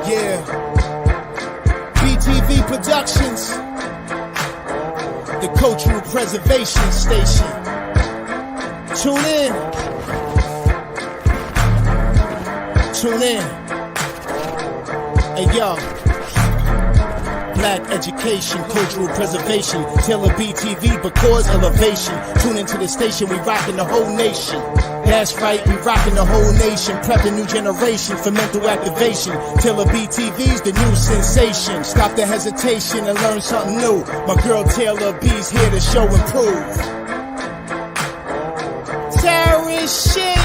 Yeah. BEETV Productions, the Cultural Preservation Station. Tune in. Tune in. Hey, yo. Black education, cultural preservation. Taylor BEETV, because elevation. Tune into the station, we rockin' the whole nation. That's right, we rockin' the whole nation. Prepping new generation for mental activation. Taylor BEETV's the new sensation. Stop the hesitation and learn something new. My girl Taylor B's here to show and prove. Terrorist shit.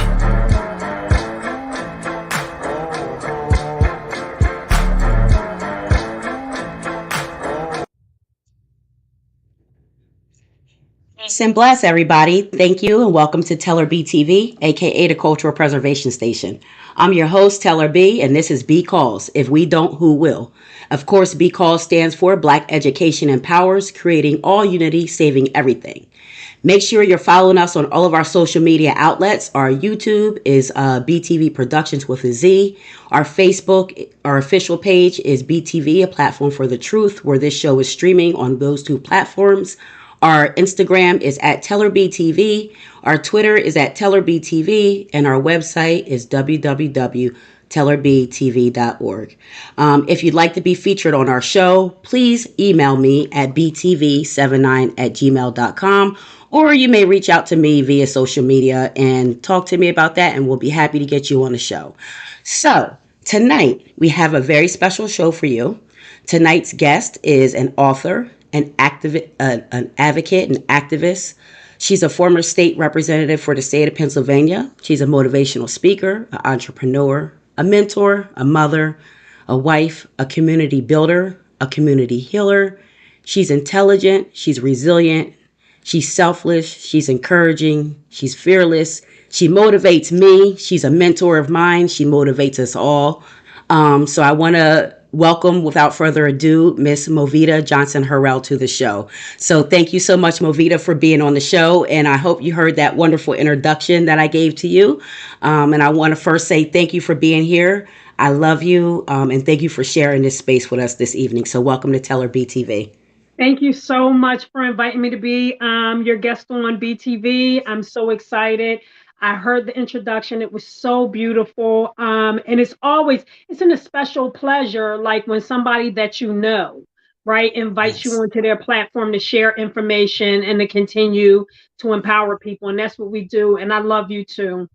Peace and bless, everybody. Thank you and welcome to Teller BEETV, aka the Cultural Preservation Station. I'm your host, Teller B, and this is B.E.E.C.A.U.S.E. If we don't, who will? Of course, B.E.E.C.A.U.S.E. stands for Black Education Empowers, creating all unity, saving everything. Make sure you're following us on all of our social media outlets. Our YouTube is BEETV Productions with a Z. Our Facebook, our official page is BEETV, a platform for the truth, where this show is streaming on those two platforms. Our Instagram is at TellerBeeTV. Our Twitter is at TellerBeeTV. And our website is www.tellerbeetv.org. If you'd like to be featured on our show, please email me at beetv79@gmail.com. Or you may reach out to me via social media and talk to me about that, and we'll be happy to get you on the show. So tonight, we have a very special show for you. Tonight's guest is an author, an advocate, an activist. She's a former state representative for the state of Pennsylvania. She's a motivational speaker, an entrepreneur, a mentor, a mother, a wife, a community builder, a community healer. She's intelligent. She's resilient. She's selfless. She's encouraging. She's fearless. She motivates me. She's a mentor of mine. She motivates us all. So I want to welcome, without further ado, Miss Movita Johnson Harrell to the show. So thank you so much, Movita, for being on the show. And I hope you heard that wonderful introduction that I gave to you. And I want to first say thank you for being here. I love you. And thank you for sharing this space with us this evening. So welcome to Teller BEETV. Thank you so much for inviting me to be your guest on BEETV. I'm so excited. I heard the introduction. It was so beautiful. And it's an a special pleasure, like when somebody that you know, right, invites you onto their platform to share information and to continue to empower people. And that's what we do. And I love you too.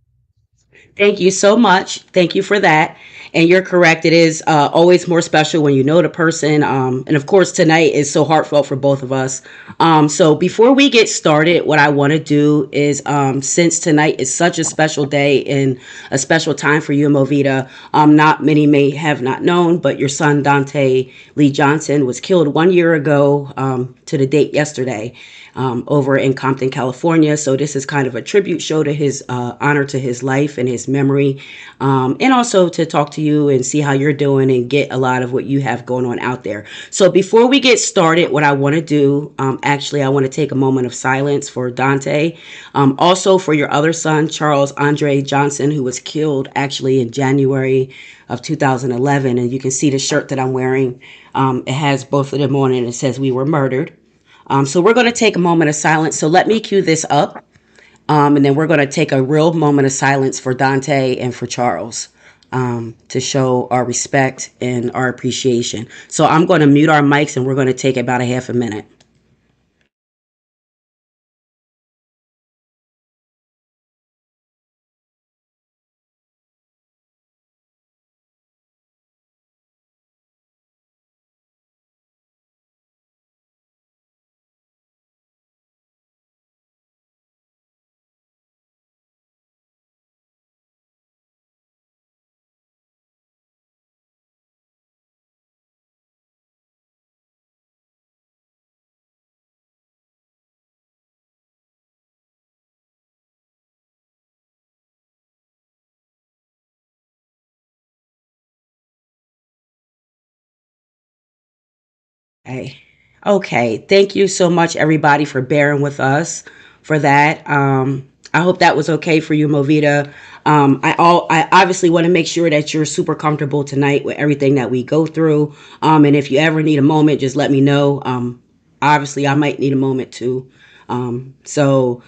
Thank you so much. Thank you for that. And you're correct. It is always more special when you know the person. And of course, tonight is so heartfelt for both of us. So before we get started, what I want to do is, since tonight is such a special day and a special time for you, Movita, not many may have not known, but your son, Dante Lee Johnson, was killed 1 year ago to the date yesterday. Over in Compton, California. So this is kind of a tribute show to his honor to his life and his memory, and also to talk to you and see how you're doing and get a lot of what you have going on out there. So before we get started, what I want to do, actually, I want to take a moment of silence for Dante, also for your other son, Charles Andre Johnson, who was killed actually in January of 2011. And you can see the shirt that I'm wearing. It has both of them on it, and it says "We were murdered." So we're going to take a moment of silence. So let me cue this up. And then we're going to take a real moment of silence for Dante and for Charles to show our respect and our appreciation. So I'm going to mute our mics and we're going to take about a half a minute. Okay. Thank you so much, everybody, for bearing with us for that. I hope that was okay for you, Movita. I obviously want to make sure that you're super comfortable tonight with everything that we go through. And if you ever need a moment, just let me know. Obviously, I might need a moment too. So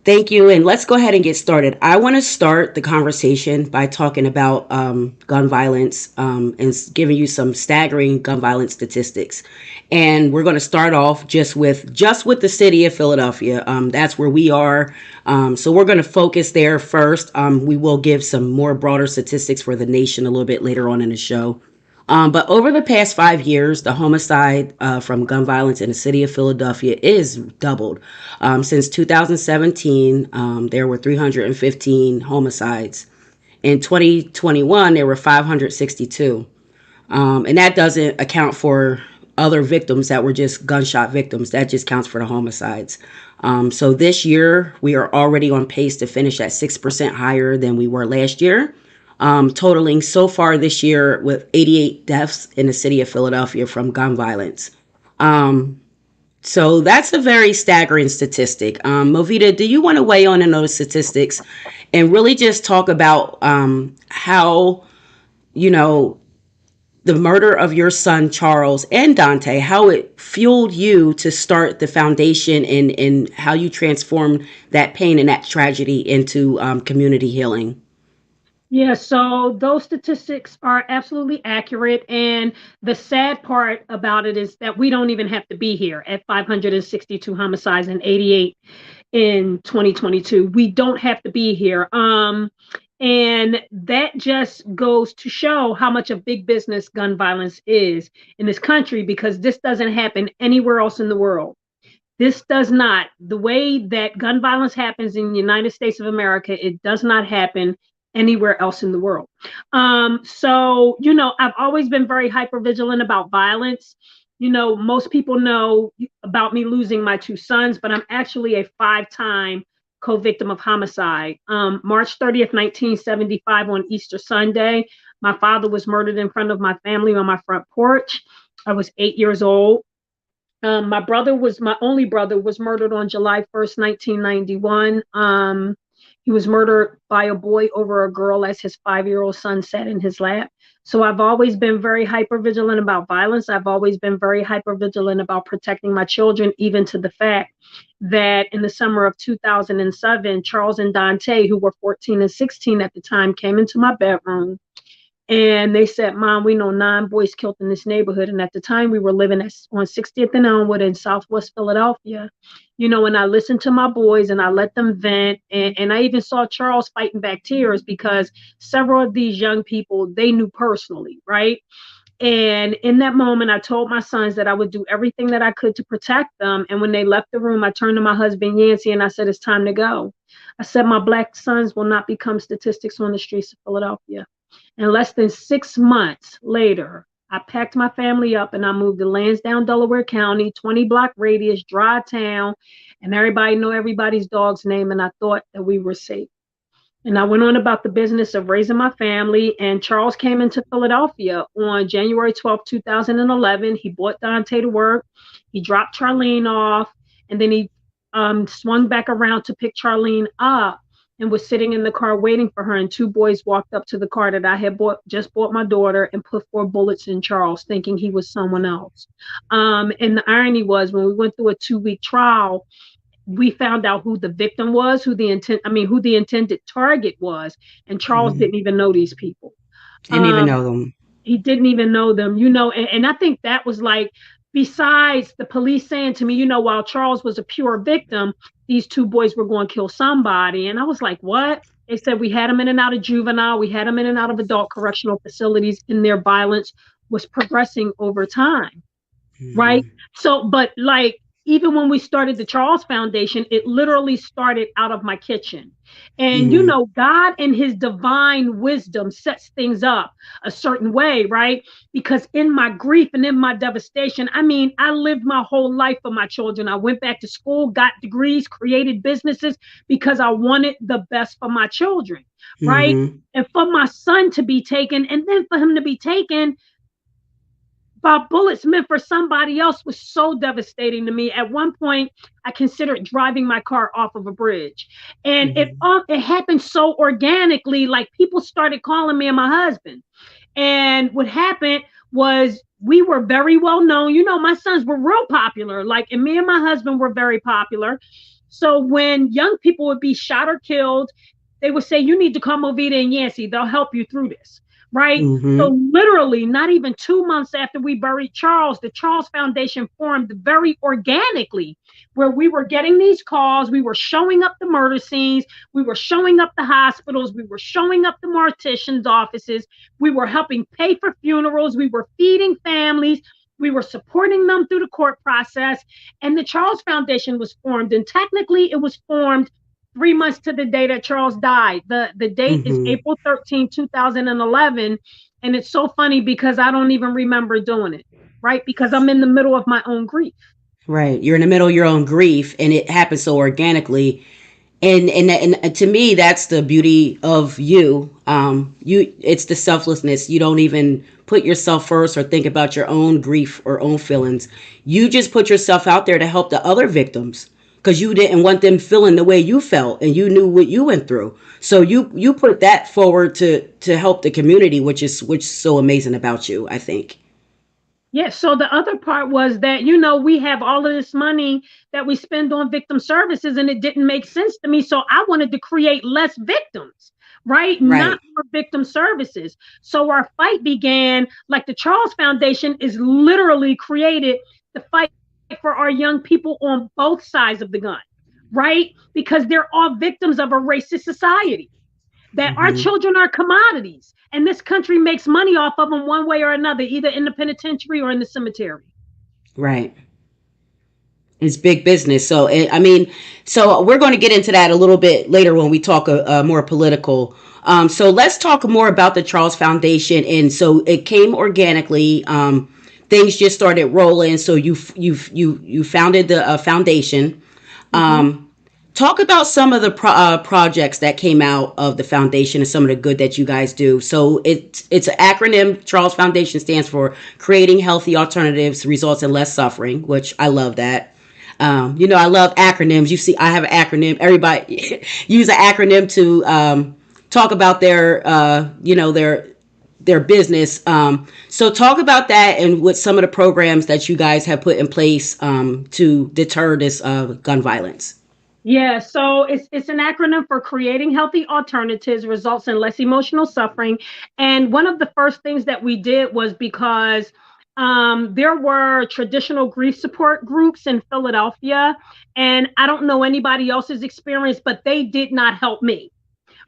thank you. And let's go ahead and get started. I want to start the conversation by talking about gun violence and giving you some staggering gun violence statistics. And we're going to start off just with the city of Philadelphia. That's where we are. So we're going to focus there first. We will give some more broader statistics for the nation a little bit later on in the show. But over the past 5 years, the homicide from gun violence in the city of Philadelphia is doubled. Since 2017, there were 315 homicides. In 2021, there were 562. And that doesn't account for other victims that were just gunshot victims. That just counts for the homicides. So this year, we are already on pace to finish at 6% higher than we were last year, totaling so far this year with 88 deaths in the city of Philadelphia from gun violence. So that's a very staggering statistic. Movita, do you want to weigh on those statistics and really just talk about how, you know, the murder of your son Charles and Dante, how it fueled you to start the foundation and how you transformed that pain and that tragedy into community healing? Yeah, so those statistics are absolutely accurate. And the sad part about it is that we don't even have to be here at 562 homicides and 88 in 2022. We don't have to be here. And that just goes to show how much of big business gun violence is in this country, because this doesn't happen anywhere else in the world. This does not, the way that gun violence happens in the United States of America, it does not happen anywhere else in the world. I've always been very hyper vigilant about violence. Most people know about me losing my two sons, but I'm actually a five-time co-victim of homicide. March 30th, 1975, on Easter Sunday, my father was murdered in front of my family on my front porch. I was 8 years old. My only brother was murdered on July 1st, 1991. He was murdered by a boy over a girl as his 5-year-old son sat in his lap. So I've always been very hyper vigilant about violence. I've always been very hyper vigilant about protecting my children, even to the fact that in the summer of 2007, Charles and Dante, who were 14 and 16 at the time, came into my bedroom and they said, "Mom, we know 9 boys killed in this neighborhood." And at the time, we were living on 60th and Elmwood in Southwest Philadelphia. And I listened to my boys and I let them vent. And I even saw Charles fighting back tears because several of these young people, they knew personally, right? And in that moment, I told my sons that I would do everything that I could to protect them. And when they left the room, I turned to my husband, Yancey, and I said, "It's time to go." I said, "My Black sons will not become statistics on the streets of Philadelphia." And less than 6 months later, I packed my family up and I moved to Lansdowne, Delaware County, 20-block radius, dry town, and everybody know everybody's dog's name. And I thought that we were safe. And I went on about the business of raising my family. And Charles came into Philadelphia on January 12th, 2011. He brought Dante to work. He dropped Charlene off. And then he swung back around to pick Charlene up and was sitting in the car waiting for her. And 2 boys walked up to the car that I had just bought my daughter and put 4 bullets in Charles, thinking he was someone else. And the irony was, when we went through a 2-week trial, we found out who the victim was, who the intended target was, and Charles Mm-hmm. didn't even know these people. Didn't even Um, know them. he didn't even know them, and I think that was like, besides the police saying to me, while Charles was a pure victim, these 2 boys were going to kill somebody. And I was like, what? They said we had them in and out of juvenile, we had them in and out of adult correctional facilities, and their violence was progressing over time, right? Mm-hmm. So, but like, even when we started the Charles Foundation, it literally started out of my kitchen. And Mm-hmm. God in his divine wisdom sets things up a certain way, right? Because in my grief and in my devastation, I lived my whole life for my children. I went back to school, got degrees, created businesses because I wanted the best for my children, right? Mm-hmm. And for my son to be taken, and then for him to be taken But bullets meant for somebody else was so devastating to me. At one point, I considered driving my car off of a bridge, and Hmm. it happened so organically. Like people started calling me and my husband. And what happened was we were very well known. You know, my sons were real popular. Like, and me and my husband were very popular. So when young people would be shot or killed, they would say, "You need to call Movita and Yancey. They'll help you through this." Right? Hmm. So literally, not even 2 months after we buried Charles, the Charles Foundation formed very organically, where we were getting these calls, we were showing up the murder scenes, we were showing up the hospitals, we were showing up the morticians' offices, we were helping pay for funerals, we were feeding families, we were supporting them through the court process, and the Charles Foundation was formed. And technically, it was formed 3 months to the day that Charles died. The date is Hmm. April 13, 2011. And it's so funny because I don't even remember doing it, right? Because I'm in the middle of my own grief. Right. You're in the middle of your own grief, and it happens so organically. And to me, that's the beauty of you. It's the selflessness. You don't even put yourself first or think about your own grief or own feelings. You just put yourself out there to help the other victims because you didn't want them feeling the way you felt, and you knew what you went through. So you put that forward to help the community, which is so amazing about you, I think. Yeah, so the other part was that, you know, we have all of this money that we spend on victim services and it didn't make sense to me. So I wanted to create less victims, right? Not Right. more victim services. So our fight began, like the Charles Foundation is literally created to fight for our young people on both sides of the gun, right? Because they're all victims of a racist society, that our Hmm. children are commodities and this country makes money off of them one way or another, either in the penitentiary or in the cemetery. Right. It's big business. So, I mean, so we're going to get into that a little bit later when we talk more political. So let's talk more about the Charles Foundation. And so it came organically. Things just started rolling. So you founded the foundation. Mm-hmm. Talk about some of the projects that came out of the foundation and some of the good that you guys do. So it's an acronym. Charles Foundation stands for Creating Healthy Alternatives Results in Less Suffering, which I love that. I love acronyms. You see, I have an acronym. Everybody use an acronym to talk about their business. So talk about that and what some of the programs that you guys have put in place to deter this gun violence. Yeah, so it's an acronym for creating healthy alternatives results in less emotional suffering. And one of the first things that we did was because there were traditional grief support groups in Philadelphia, and I don't know anybody else's experience, but they did not help me,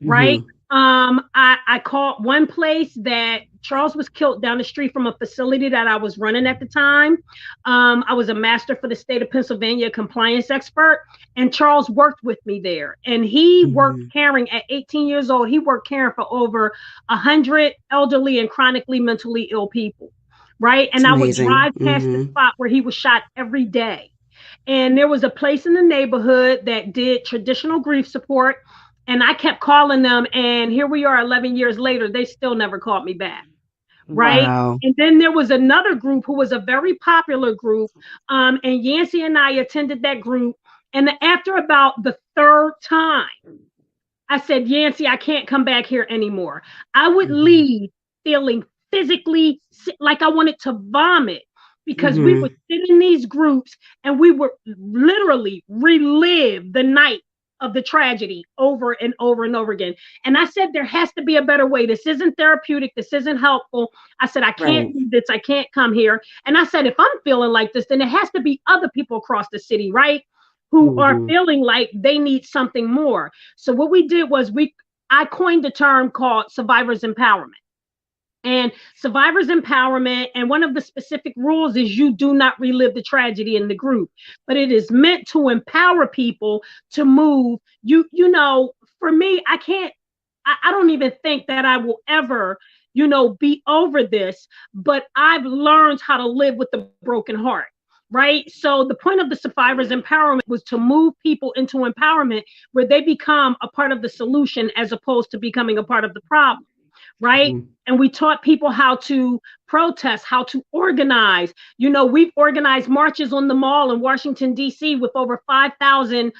right? Mm-hmm. I called one place that Charles was killed down the street from a facility that I was running at the time. I was a master for the state of Pennsylvania compliance expert, and Charles worked with me there. And he worked Mm-hmm. caring at 18 years old. He worked caring for over 100 elderly and chronically mentally ill people, right? It's And I would amazing. drive past the Mm-hmm. spot where he was shot every day. And there was a place in the neighborhood that did traditional grief support. And I kept calling them. And here we are 11 years later, they still never called me back. Right. Wow. And then there was another group who was a very popular group. And Yancey and I attended that group. And after about the third time, I said, Yancey, I can't come back here anymore. I would Mm-hmm. leave feeling physically like I wanted to vomit because we would Mm-hmm. sit in these groups and we would literally relive the night of the tragedy over and over and over again. And I said, there has to be a better way. This isn't therapeutic. This isn't helpful. I said, I can't Right. do this. I can't come here. And I said, if I'm feeling like this, then it has to be other people across the city, right? Who are Mm-hmm. feeling like they need something more. So what we did was I coined a term called survivors empowerment. And survivors empowerment, and one of the specific rules is you do not relive the tragedy in the group, but it is meant to empower people to move. For me, I don't even think that I will ever, be over this, but I've learned how to live with the broken heart. Right. So the point of the survivors empowerment was to move people into empowerment where they become a part of the solution as opposed to becoming a part of the problem. right? Mhm. And we taught people how to protest, how to organize. We've organized marches on the mall in Washington, D.C. with over 5,000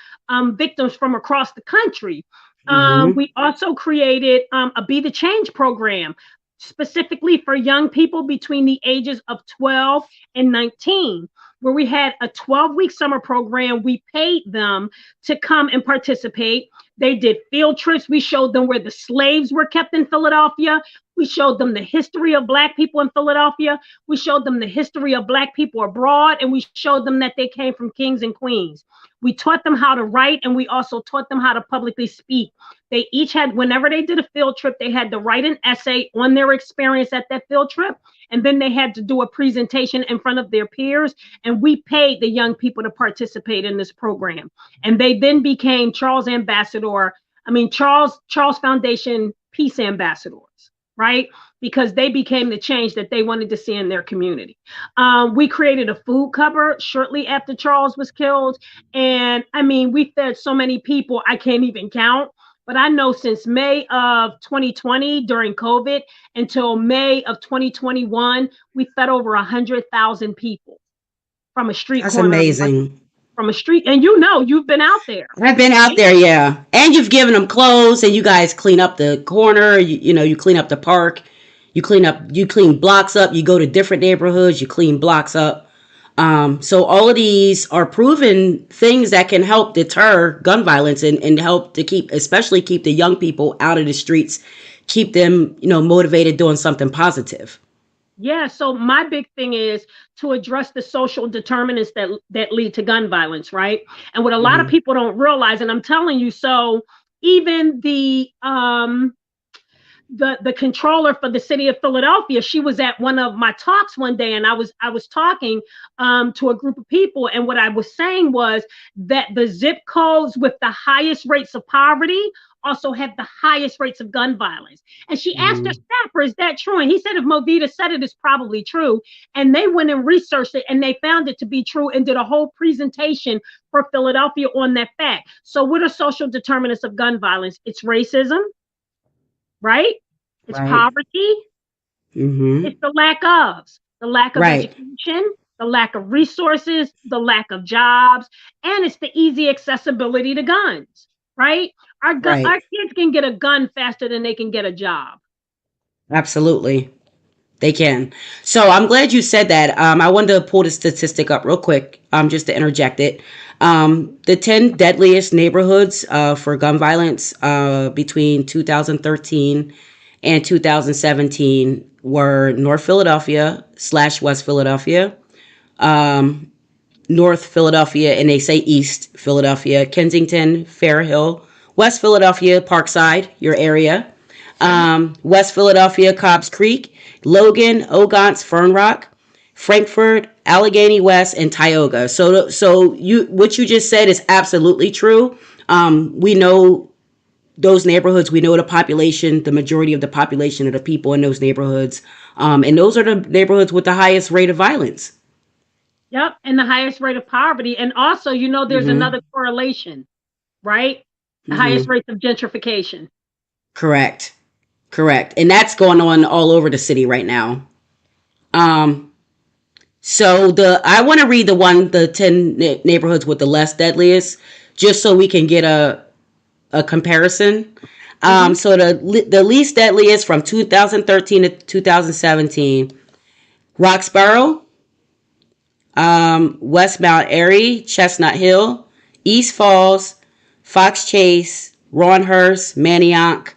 victims from across the country. Mhm. We also created a Be the Change program specifically for young people between the ages of 12 and 19, where we had a 12-week summer program. We paid them to come and participate. They did field trips. We showed them where the slaves were kept in Philadelphia. We showed them the history of Black people in Philadelphia. We showed them the history of Black people abroad, and we showed them that they came from kings and queens. We taught them how to write, and we also taught them how to publicly speak. They each had, whenever they did a field trip, they had to write an essay on their experience at that field trip, and then they had to do a presentation in front of their peers, and we paid the young people to participate in this program. And they then became Charles Foundation Peace Ambassadors, right? Because they became the change that they wanted to see in their community. We created a food cupboard shortly after Charles was killed. And we fed so many people, I can't even count. But I know since May of 2020 during COVID until May of 2021, we fed over 100,000 people from a street That's corner of amazing. from a street. And you've been out there. I've been out there, yeah. And you've given them clothes, and you guys clean up the corner. You clean up the park. You clean blocks up. You go to different neighborhoods. You clean blocks up. So all of these are proven things that can help deter gun violence and help to especially keep the young people out of the streets, keep them, motivated doing something positive. Yeah, so my big thing is to address the social determinants that lead to gun violence, right? And what a lot of Hmm. people don't realize, and I'm telling you, so even the controller for the city of Philadelphia, she was at one of my talks one day, and I was talking to a group of people, and what I was saying was that the zip codes with the highest rates of poverty also have the highest rates of gun violence. And she asked her Hmm. staffer, "Is that true?" And he said, "If Movita said it, it's probably true." And they went and researched it, and they found it to be true, and did a whole presentation for Philadelphia on that fact. So, what are social determinants of gun violence? It's racism, right? It's Right. poverty. Hmm. It's the lack of Right. education, the lack of resources, the lack of jobs, and it's the easy accessibility to guns, right? Our Right. kids can get a gun faster than they can get a job. Absolutely. They can. So I'm glad you said that. I wanted to pull the statistic up real quick, just to interject it. The 10 deadliest neighborhoods for gun violence between 2013 and 2017 were North Philadelphia / West Philadelphia, um, North Philadelphia, and they say East Philadelphia, Kensington, Fair Hill, West Philadelphia, Parkside, your area, Mhm. West Philadelphia, Cobbs Creek, Logan, Ogontz, Fern Rock, Frankfurt, Allegheny West, and Tioga. So what you just said is absolutely true. We know those neighborhoods. We know the population, the majority of the population of the people in those neighborhoods, and those are the neighborhoods with the highest rate of violence. Yep, and the highest rate of poverty. And also, there's Hmm. another correlation, right? The highest Hmm. rates of gentrification. Correct. Correct. And that's going on all over the city right now. Um, So I want to read the 10 neighborhoods with the less deadliest, just so we can get a comparison. Hmm. So the least deadliest from 2013 to 2017: Roxborough, West Mount Airy, Chestnut Hill, East Falls, Fox Chase, Ronhurst, Manioc,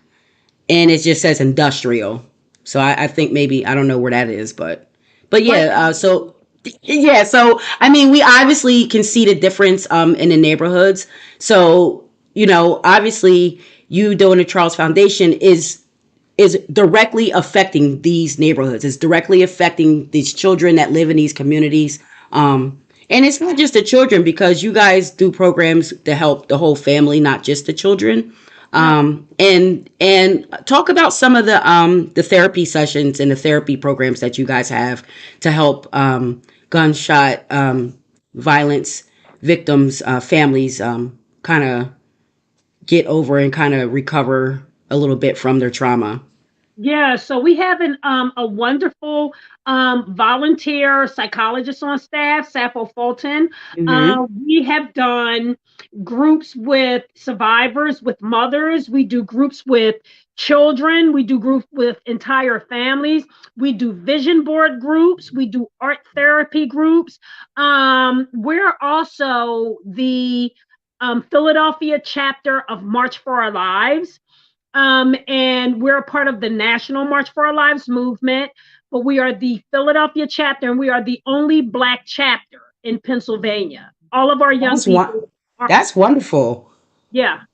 and it just says industrial. So I think maybe I don't know where that is, but What? yeah. So we obviously can see the difference in the neighborhoods. So obviously you doing the Charles Foundation is directly affecting these neighborhoods. It's directly affecting these children that live in these communities. And it's not just the children, because you guys do programs to help the whole family, not just the children. Yep. And talk about some of the therapy sessions and the therapy programs that you guys have to help gunshot violence victims, families, kind of get over and kind of recover a little bit from their trauma. Yeah, so we have a wonderful volunteer psychologist on staff, Sappho Fulton. Mm-hmm. We have done groups with survivors, with mothers. We do groups with children. We do groups with entire families. We do vision board groups. We do art therapy groups. We're also the Philadelphia chapter of March for Our Lives. And we're a part of the National March for Our Lives movement, but we are the Philadelphia chapter, and we are the only Black chapter in Pennsylvania. All of our young That's one. people are, That's wonderful. yeah,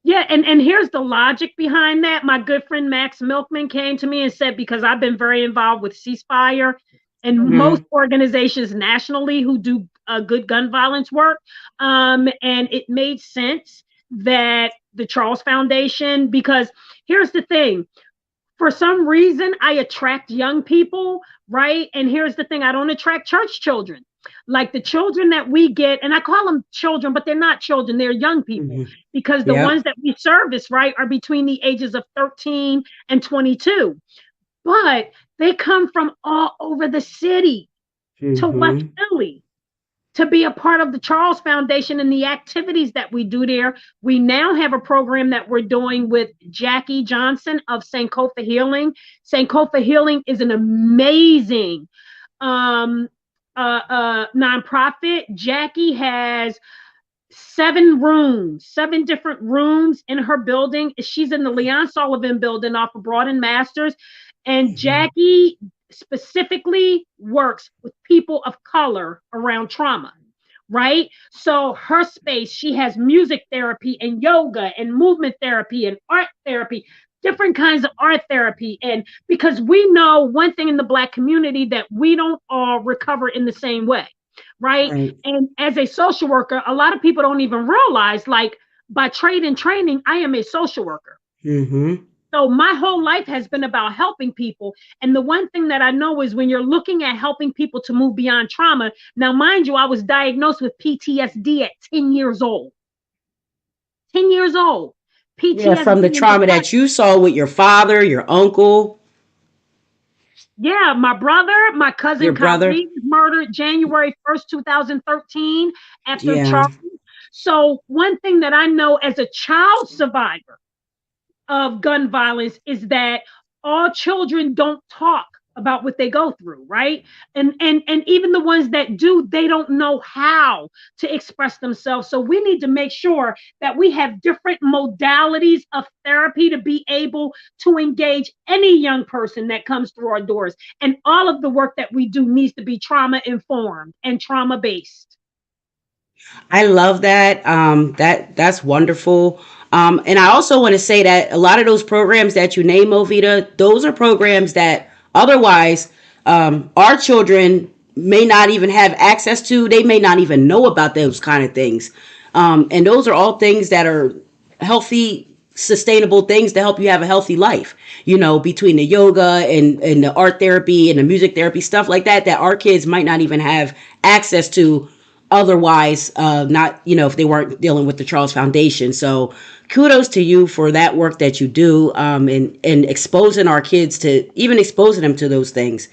yeah, and here's the logic behind that. My good friend Max Milkman came to me and said, because I've been very involved with ceasefire and most Mm-hmm. organizations nationally who do good gun violence work, and it made sense that the Charles Foundation, because here's the thing, for some reason I attract young people, right? And here's the thing, I don't attract church children. Like the children that we get, and I call them children, but they're not children, they're young people, Mm-hmm. because the Yep. ones that we service, right, are between the ages of 13 and 22. But they come from all over the city to West Mm-hmm. Philly to be a part of the Charles Foundation and the activities that we do there. We now have a program that we're doing with Jackie Johnson of Sankofa Healing. Sankofa Healing is an amazing um, nonprofit. Jackie has 7 rooms, 7 different rooms in her building. She's in the Leon Sullivan building off of Broad and Masters. And Mm-hmm. Jackie specifically works with people of color around trauma, right? So her space, she has music therapy and yoga and movement therapy and art therapy, different kinds of art therapy. And because we know one thing in the Black community, that we don't all recover in the same way, right? Right. And as a social worker, a lot of people don't even realize, like, by trade and training, I am a social worker. Mm-hmm. So my whole life has been about helping people. And the one thing that I know is when you're looking at helping people to move beyond trauma, now, mind you, I was diagnosed with PTSD at 10 years old. 10 years old. Yeah, from the PTSD and trauma depression. that you saw with your father, your uncle, Yeah, my brother, my your cousin brother. Kyrie was murdered January 1st, 2013, after Yeah. Charles. So, one thing that I know as a child survivor of gun violence is that all children don't talk about what they go through, right? And even the ones that do, they don't know how to express themselves. So we need to make sure that we have different modalities of therapy to be able to engage any young person that comes through our doors. And all of the work that we do needs to be trauma informed and trauma based. I love that. That's wonderful. And I also want to say that a lot of those programs that you name, Movita, those are programs that otherwise our children may not even have access to. They may not even know about those kind of things. And those are all things that are healthy, sustainable things to help you have a healthy life. You know, between the yoga and the art therapy and the music therapy, stuff like that, that our kids might not even have access to otherwise, not, you know, if they weren't dealing with the Charles Foundation. So kudos to you for that work that you do, and exposing our kids to, even exposing them to those things.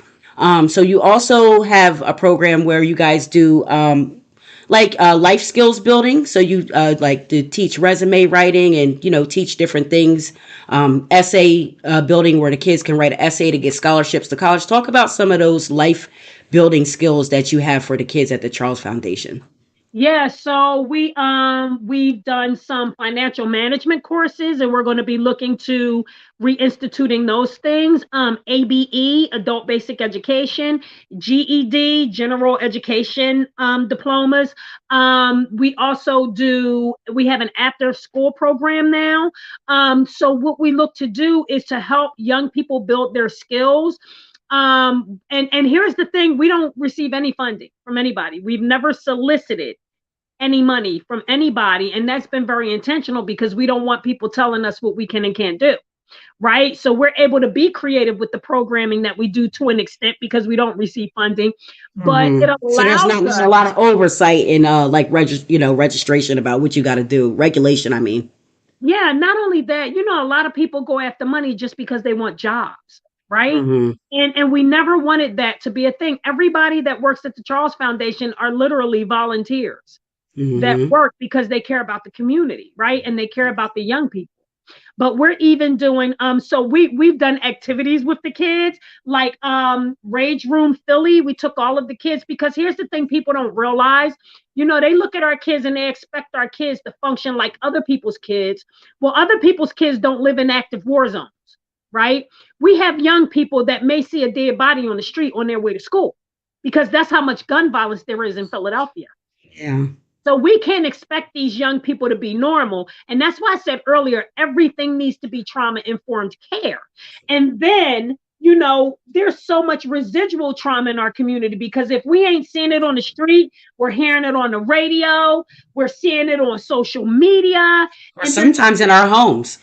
So you also have a program where you guys do life skills building. So you like to teach resume writing and, you know, teach different things. Essay building where the kids can write an essay to get scholarships to college. Talk about some of those life building skills that you have for the kids at the Charles Foundation. Yeah, so we've done some financial management courses, and we're going to be looking to reinstituting those things. ABE, Adult Basic Education, GED, General Education diplomas. We have an after school program now. So what we look to do is to help young people build their skills. And here's the thing, we don't receive any funding from anybody. We've never solicited any money from anybody, and that's been very intentional because we don't want people telling us what we can and can't do, right? So we're able to be creative with the programming that we do to an extent because we don't receive funding, but it So there's allows not a us. lot of oversight and registration about what you got to do. Regulation, I mean. Yeah, not only that, a lot of people go after money just because they want jobs, right? Mm-hmm. And we never wanted that to be a thing. Everybody that works at the Charles Foundation are literally volunteers that Mm-hmm. work because they care about the community, right? And they care about the young people. But we're even doing so we've done activities with the kids like Rage Room Philly. We took all of the kids because here's the thing people don't realize. They look at our kids and they expect our kids to function like other people's kids. Well, other people's kids don't live in active war zones, right? We have young people that may see a dead body on the street on their way to school because that's how much gun violence there is in Philadelphia. Yeah. So we can't expect these young people to be normal. And that's why I said earlier, everything needs to be trauma informed care. And then, there's so much residual trauma in our community because if we ain't seeing it on the street, we're hearing it on the radio, we're seeing it on social media, Or and there's sometimes in our homes.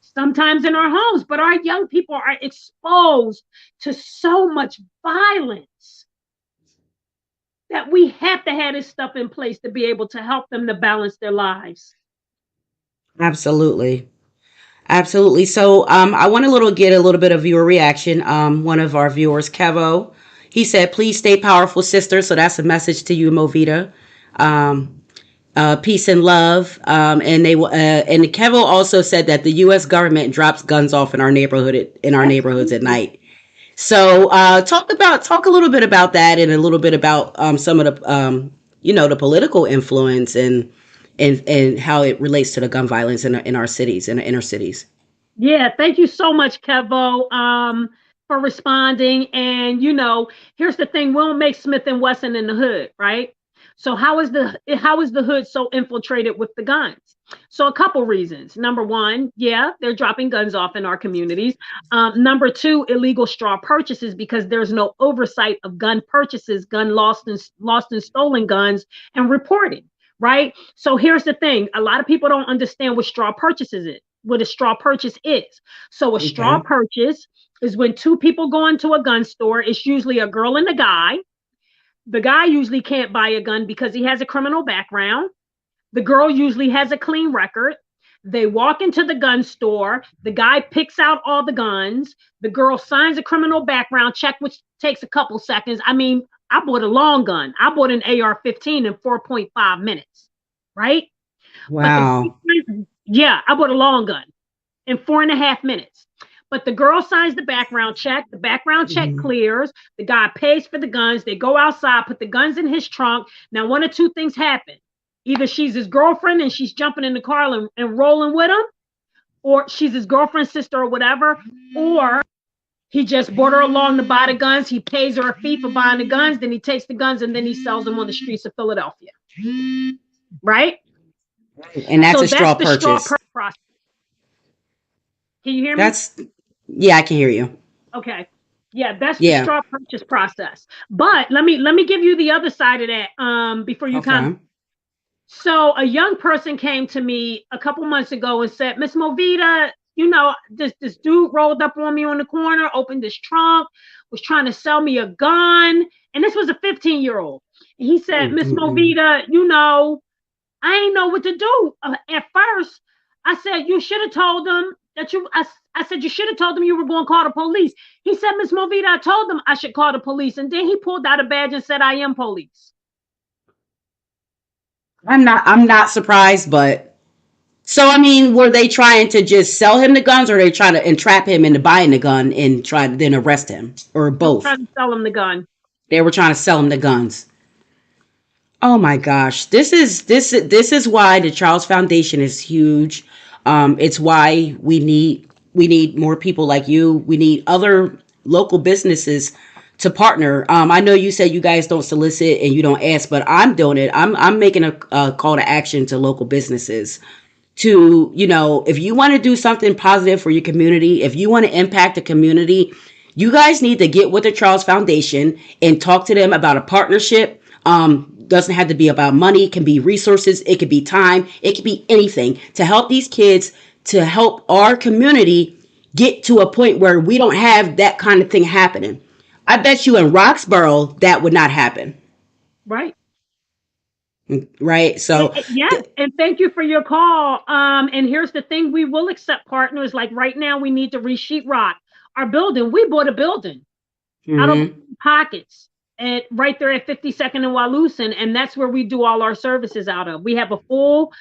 sometimes in our homes, but our young people are exposed to so much violence that we have to have this stuff in place to be able to help them to balance their lives. Absolutely. Absolutely. So I want to get a little bit of your reaction. One of our viewers, Kevo, he said, please stay powerful, sister. So that's a message to you, Movita. Um, peace and love. And Kevo also said that the U.S. government drops guns off in our neighborhoods at Absolutely. night. So talk a little bit about that and a little bit about some of the the political influence and how it relates to the gun violence in our cities, in the inner cities. Yeah, thank you so much, Kevo, for responding. And here's the thing: we don't make Smith and Wesson in the hood, right? So how is the hood so infiltrated with the guns? So a couple reasons. Number one, yeah, they're dropping guns off in our communities. Number two, illegal straw purchases because there's no oversight of gun purchases, gun lost and stolen guns, and reporting. Right. So here's the thing: a lot of people don't understand what a straw purchase is. So a straw Okay. purchase is when two people go into a gun store. It's usually a girl and a guy. The guy usually can't buy a gun because he has a criminal background. The girl usually has a clean record. They walk into the gun store. The guy picks out all the guns. The girl signs a criminal background check, which takes a couple seconds. I mean, I bought a long gun. I bought an AR-15 in 4.5 minutes, right? But Wow. yeah, I bought a long gun in 4.5 minutes. But the girl signs the background check. The background check Mhm. clears. The guy pays for the guns. They go outside, put the guns in his trunk. Now, one or two things happen. Either she's his girlfriend and she's jumping in the car and rolling with him, or she's his girlfriend's sister or whatever, or he just brought her along to buy the guns. He pays her a fee for buying the guns. Then he takes the guns and then he sells them on the streets of Philadelphia. Right? And that's So a that's straw the straw purchase. purchase process. Can you hear me? That's Yeah, I can hear you. Okay. Yeah, that's the Yeah. straw purchase process. But let me give you the other side of that before you come. Okay. So a young person came to me a couple months ago and said, Miss Movita, this dude rolled up on me on the corner, opened his trunk, was trying to sell me a gun, and this was a 15-year-old. And he said, Miss Mm-mm-mm. Movita, I ain't know what to do. At first, I said, you should have told them I said, you should have told them you were going to call the police. He said, Miss Movita, I told them I should call the police. And then he pulled out a badge and said, I am police. I'm not surprised, but so I mean, were they trying to just sell him the guns, or they trying to entrap him into buying the gun and try to then arrest him, or Nope, both? trying to sell him the gun. They were trying to sell him the guns. Oh my gosh, this is why the Charles Foundation is huge. It's why we need more people like you. We need other local businesses to partner. I know you said you guys don't solicit and you don't ask, but I'm doing it. I'm making a call to action to local businesses to, if you want to do something positive for your community, if you want to impact the community, you guys need to get with the Charles Foundation and talk to them about a partnership. Doesn't have to be about money, it can be resources, it could be time, it could be anything to help these kids, to help our community get to a point where we don't have that kind of thing happening. I bet you in Roxborough that would not happen. Right. right? So, Yes, and thank you for your call. And here's the thing: we will accept partners. Like right now, we need to re-sheetrock our building. We bought a building out of mhm, pockets and right there at 52nd and Walousing, and that's where we do all our services out of. We have a full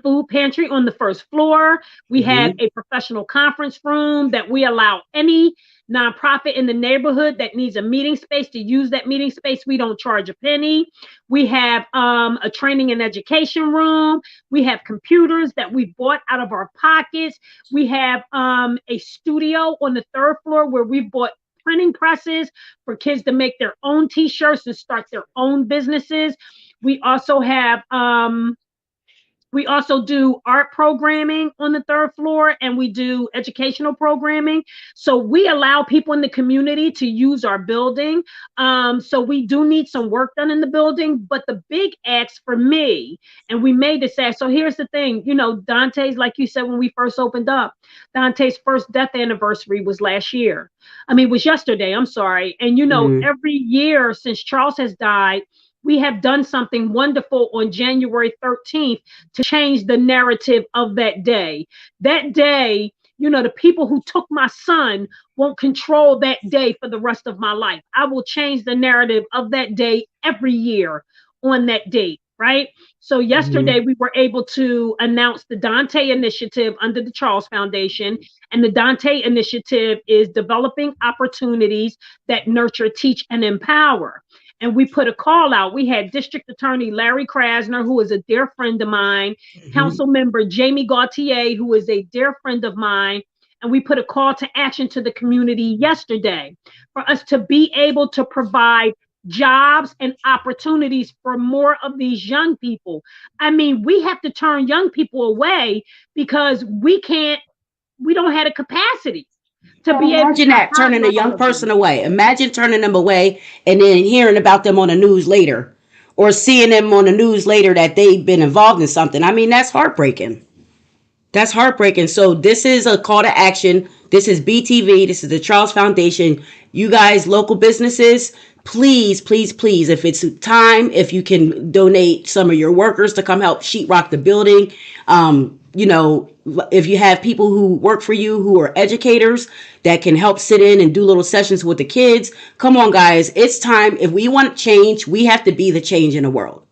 food pantry on the first floor. We have mhm, a professional conference room that we allow any nonprofit in the neighborhood that needs a meeting space to use that meeting space. We don't charge a penny. We have a training and education room. We have computers that we bought out of our pockets. We have a studio on the third floor where we bought printing presses for kids to make their own t-shirts and start their own businesses. We also have we also do art programming on the third floor, and we do educational programming. So we allow people in the community to use our building. So we do need some work done in the building, but the big ask for me, and we made this ask. So here's the thing, Dante's, like you said, when we first opened up, Dante's first death anniversary was last year. I mean, it was yesterday. I'm sorry. And mhm, every year since Charles has died, we have done something wonderful on January 13th to change the narrative of that day. That day, the people who took my son won't control that day for the rest of my life. I will change the narrative of that day every year on that date, right? So yesterday mhm, we were able to announce the Dante Initiative under the Charles Foundation, and the Dante Initiative is developing opportunities that nurture, teach, and empower. And we put a call out. We had District Attorney Larry Krasner, who is a dear friend of mine, mhm. Council Member Jamie Gauthier, who is a dear friend of mine, and we put a call to action to the community yesterday for us to be able to provide jobs and opportunities for more of these young people. I mean, we have to turn young people away because we don't have the capacity to So be able imagine to that, turning a hire all young of them. person away. Imagine turning them away and then hearing about them on the news later, or seeing them on the news later that they've been involved in something. I mean, that's heartbreaking. That's heartbreaking. So this is a call to action. This is BTV. This is the Charles Foundation. You guys, local businesses, please, please, please, if it's time, if you can donate some of your workers to come help sheetrock the building. If you have people who work for you who are educators that can help sit in and do little sessions with the kids, come on, guys. It's time. If we want change, we have to be the change in the world.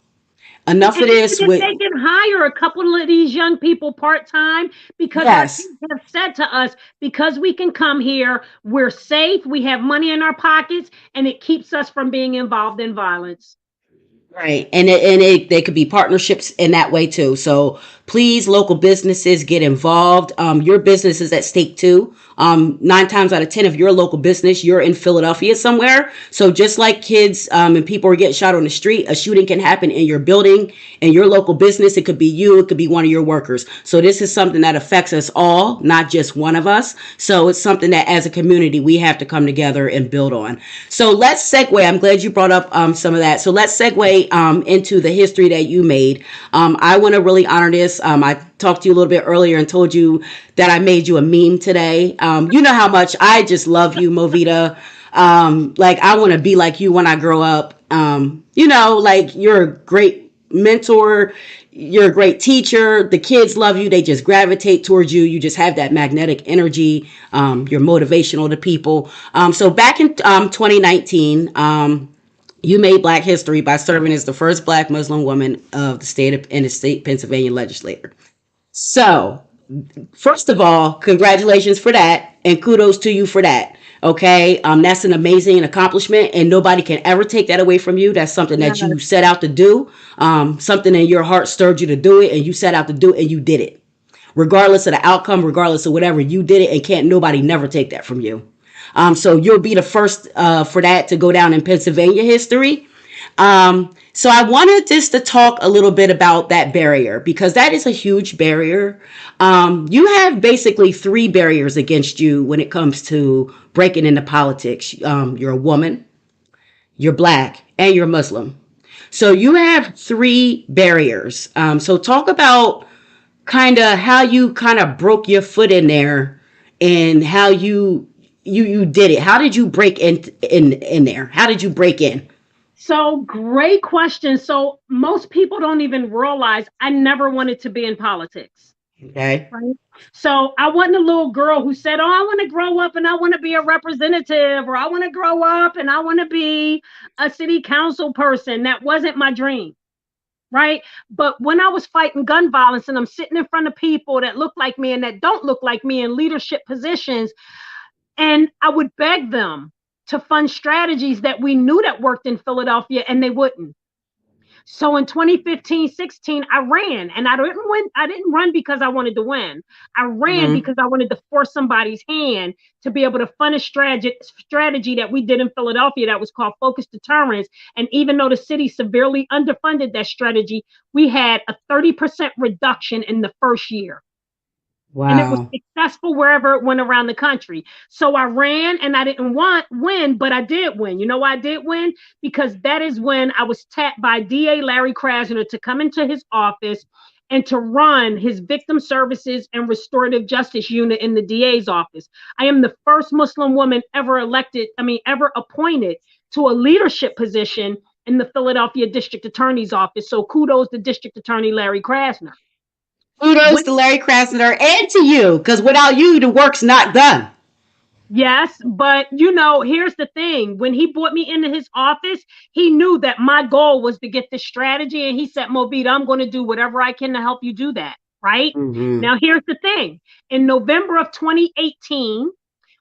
And Enough of even this if with, they can hire a couple of these young people part time, because our yes. kids have said to us, because we can come here, we're safe, we have money in our pockets, and it keeps us from being involved in violence. Right. They could be partnerships in that way too. So please, local businesses, get involved. Your business is at stake too. 9 times out of 10 of your local business, you're in Philadelphia somewhere. So just like kids, and people are getting shot on the street, a shooting can happen in your building, in your local business. It could be you, it could be one of your workers. So this is something that affects us all, not just one of us. So it's something that as a community, we have to come together and build on. So let's segue. I'm glad you brought up some of that. So let's segue into the history that you made. I want to really honor this. I talked to you a little bit earlier and told you that I made you a meme today. You know how much I just love you, Movita. Like I want to be like you when I grow up. Like you're a great mentor. You're a great teacher. The kids love you. They just gravitate towards you. You just have that magnetic energy. You're motivational to people. So back in 2019, you made Black history by serving as the first Black Muslim woman of the state Pennsylvania legislature. So first of all, congratulations for that, and kudos to you for that. Okay, that's an amazing accomplishment, and nobody can ever take that away from you. That's something that you Yes. set out to do. Something in your heart stirred you to do it, and you set out to do it, and you did it. Regardless of the outcome, regardless of whatever, you did it, and can't nobody never take that from you. So you'll be the first for that to go down in Pennsylvania history. So I wanted just to talk a little bit about that barrier because that is a huge barrier. You have basically three barriers against you when it comes to breaking into politics. You're a woman, you're Black, and you're Muslim. So you have three barriers. So talk about kind of how you kind of broke your foot in there and how you did it. How did you break in there? How did you break in? So great question. So most people don't even realize I never wanted to be in politics. Okay. Right. So I wasn't a little girl who said, "Oh, I want to grow up and I want to be a representative, or I want to grow up and I want to be a city council person." That wasn't my dream. Right. But when I was fighting gun violence and I'm sitting in front of people that look like me and that don't look like me in leadership positions, and I would beg them to fund strategies that we knew that worked in Philadelphia, and they wouldn't. So in 2015-16, I ran, and I didn't win. I didn't run because I wanted to win. I ran Mm-hmm. because I wanted to force somebody's hand to be able to fund a strategy that we did in Philadelphia that was called Focused Deterrence. And even though the city severely underfunded that strategy, we had a 30% reduction in the first year. And it was Wow. successful wherever it went around the country. So I ran and I didn't win, but I did win. You know why I did win? Because that is when I was tapped by DA Larry Krasner to come into his office and to run his victim services and restorative justice unit in the DA's office. I am the first Muslim woman ever ever appointed to a leadership position in the Philadelphia District Attorney's office. So kudos to District Attorney Larry Krasner. Kudos to Larry Krasner and to you, because without you, the work's not done. Yes, but here's the thing. When he brought me into his office, he knew that my goal was to get this strategy. And he said, Movita, I'm going to do whatever I can to help you do that. Right. Mm-hmm. Now, here's the thing. In November of 2018,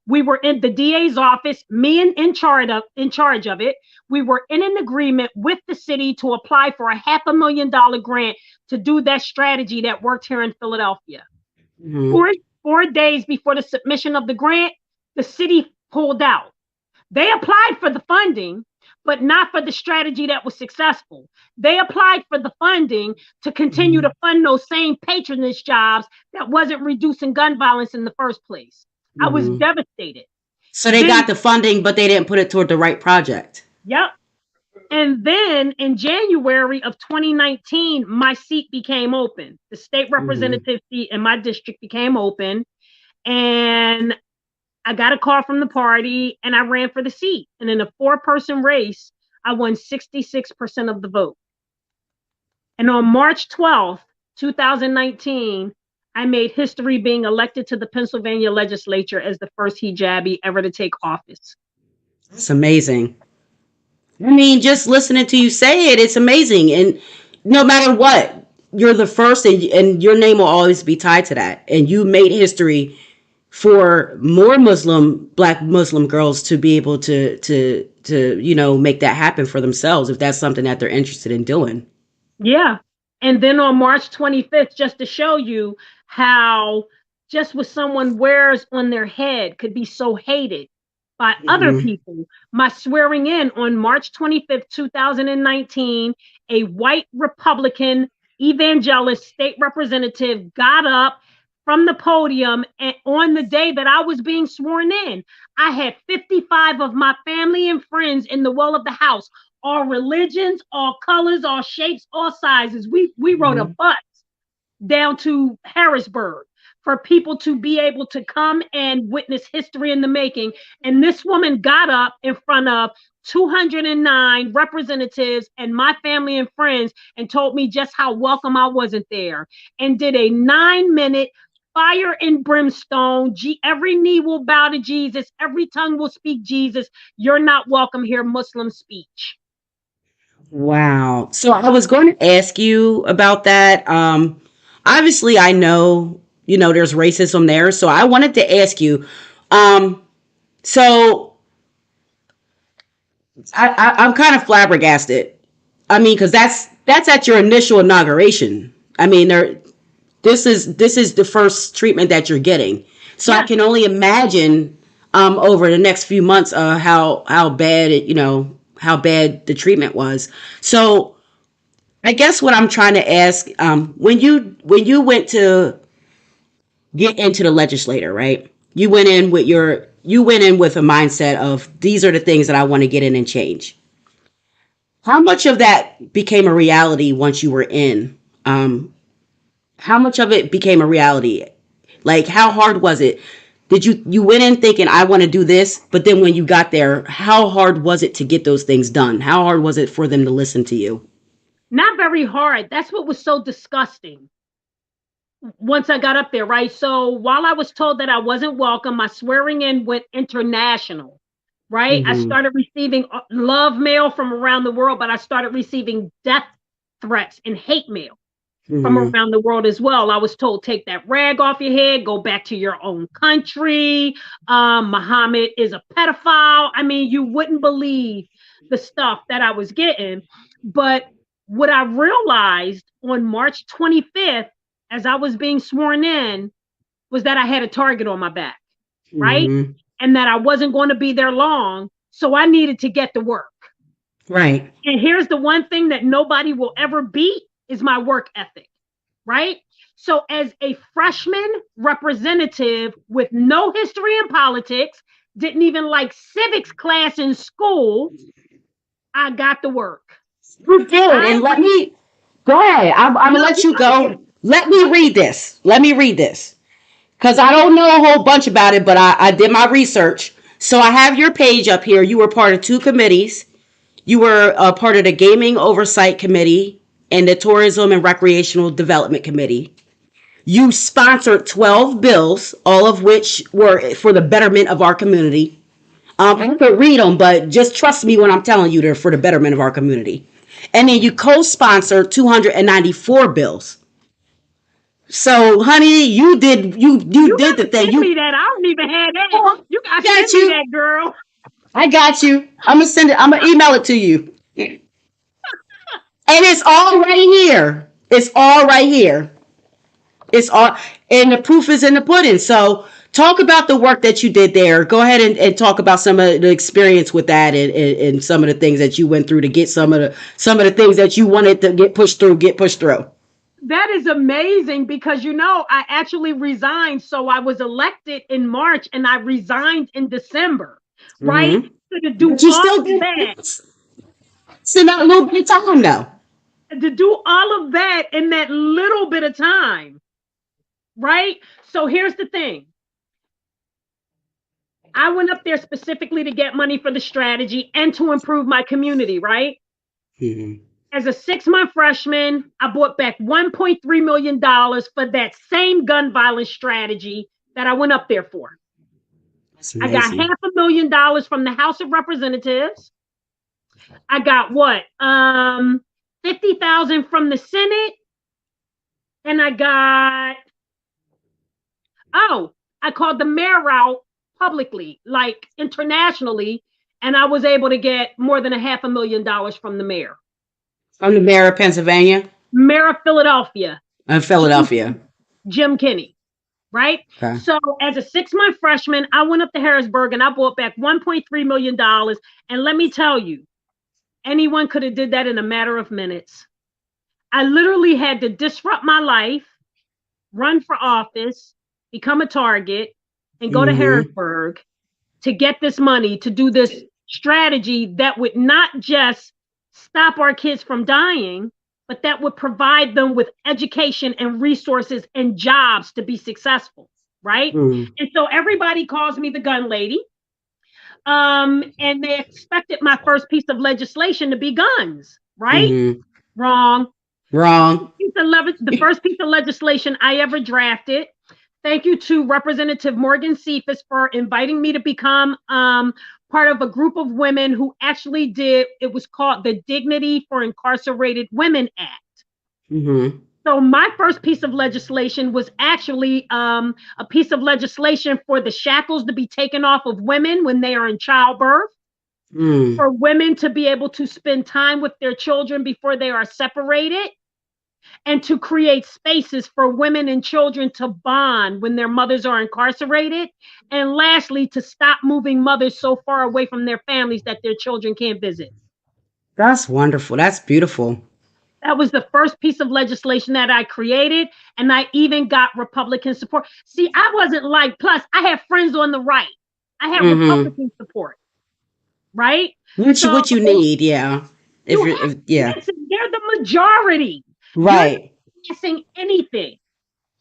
we were in the DA's office, me in charge of it. We were in an agreement with the city to apply for a $500,000 grant to do that strategy that worked here in Philadelphia. Mm-hmm. Four days before the submission of the grant, the city pulled out. They applied for the funding, but not for the strategy that was successful. They applied for the funding to continue to fund those same patronage jobs that wasn't reducing gun violence in the first place. I was Mm-hmm. devastated. So they got the funding, but they didn't put it toward the right project. Yep. And then in January of 2019, my seat became open. The state representative seat in my district became open. And I got a call from the party and I ran for the seat. And in a 4-person race, I won 66% of the vote. And on March 12th, 2019, I made history being elected to the Pennsylvania legislature as the first hijabi ever to take office. It's amazing. I mean, just listening to you say it, it's amazing. And no matter what, you're the first, and your name will always be tied to that. And you made history for more Black Muslim girls to be able to make that happen for themselves if that's something that they're interested in doing. Yeah. And then on March 25th, just to show you how just what someone wears on their head could be so hated by other people, my swearing in on March 25th, 2019, a white Republican evangelist state representative got up from the podium, and on the day that I was being sworn in, I had 55 of my family and friends in the well of the house, all religions, all colors, all shapes, all sizes. We rode a bus down to Harrisburg for people to be able to come and witness history in the making. And this woman got up in front of 209 representatives and my family and friends and told me just how welcome I wasn't there, and did a 9-minute fire and brimstone. Every knee will bow to Jesus. Every tongue will speak Jesus. You're not welcome here, Muslim speech. Wow. So I was going to ask you about that. Obviously, I know, there's racism there. So I wanted to ask you, so I'm kind of flabbergasted. I mean, because that's at your initial inauguration. I mean, this is the first treatment that you're getting. So I can only imagine over the next few months how bad how bad the treatment was. So I guess what I'm trying to ask, when you went to get into the legislature, right? You went in with a mindset of these are the things that I want to get in and change. How much of that became a reality once you were in? How much of it became a reality? Like, how hard was it? Did you went in thinking I want to do this, but then when you got there, how hard was it to get those things done? How hard was it for them to listen to you? Not very hard. That's what was so disgusting once I got up there, right? So while I was told that I wasn't welcome, my swearing in went international, right? I Mm-hmm. started receiving love mail from around the world, but I started receiving death threats and hate mail from Mm-hmm. around the world as well. I was told, take that rag off your head, go back to your own country. Muhammad is a pedophile. I mean, you wouldn't believe the stuff that I was getting. But what I realized on March 25th, as I was being sworn in, was that I had a target on my back, right? Mm-hmm. And that I wasn't going to be there long. So I needed to get to work. Right. And here's the one thing that nobody will ever beat is my work ethic, right? So as a freshman representative with no history in politics, didn't even like civics class in school, I got to work. You did. I And let me go ahead. I'm no, gonna let you you go ahead. go. Let me Go read ahead. this. Let me read this. Because I don't know a whole bunch about it, but I did my research. So I have your page up here. You were part of two committees. You were a part of the Gaming Oversight Committee and the Tourism and Recreational Development Committee. You sponsored 12 bills, all of which were for the betterment of our community. I could read them, but just trust me when I'm telling you they're for the betterment of our community. And then you co-sponsored 294 bills. So, honey, you You did got the to thing. send me that. I don't even have that. Oh, You got I to send got me you. that, girl. I got you. I'm gonna send it. I'm gonna email it to you. And it's all right here. It's all right here. It's all, and the proof is in the pudding. So talk about the work that you did there. Go ahead and talk about some of the experience with that and some of the things that you went through to get some of the things that you wanted to get pushed through. That is amazing because I actually resigned. So I was elected in March and I resigned in December, right? Mm-hmm. So to do But you all still of did that, send out a little bit of time though. in that little bit of time, right? So here's the thing. I went up there specifically to get money for the strategy and to improve my community, right? Mm-hmm. As a 6-month freshman, I bought back $1.3 million for that same gun violence strategy that I went up there for. That's I got amazing. $500,000 from the House of Representatives. I got what? 50,000 from the Senate. And I got, oh, I called the mayor out publicly, like internationally, and I was able to get more than $500,000 from the mayor. From the mayor of Pennsylvania Mayor of Philadelphia, and Jim, Philadelphia. Jim Kinney, right? Okay. So as a 6-month freshman, I went up to Harrisburg and I bought back $1.3 million. And let me tell you, anyone could have did that in a matter of minutes. I literally had to disrupt my life, run for office, become a target, and go to Mm-hmm. Harrisburg to get this money to do this strategy that would not just stop our kids from dying, but that would provide them with education and resources and jobs to be successful, right? Mm-hmm. And so everybody calls me the gun lady. And they expected my first piece of legislation to be guns, right? Mm-hmm. Wrong. Wrong. The first piece of legislation I ever drafted. Thank you to Representative Morgan Cephas for inviting me to become part of a group of women who actually did, it was called the Dignity for Incarcerated Women Act. Mm-hmm. So my first piece of legislation was actually a piece of legislation for the shackles to be taken off of women when they are in childbirth, Mm. for women to be able to spend time with their children before they are separated, and to create spaces for women and children to bond when their mothers are incarcerated. And lastly, to stop moving mothers so far away from their families that their children can't visit. That's wonderful. That's beautiful. That was the first piece of legislation that I created. And I even got Republican support. See, I wasn't like, plus, I have friends on the right. I had Mm-hmm. Republican support, right? So What you need, yeah. you have, Yeah. listen, they're the majority. You're not Right. passing anything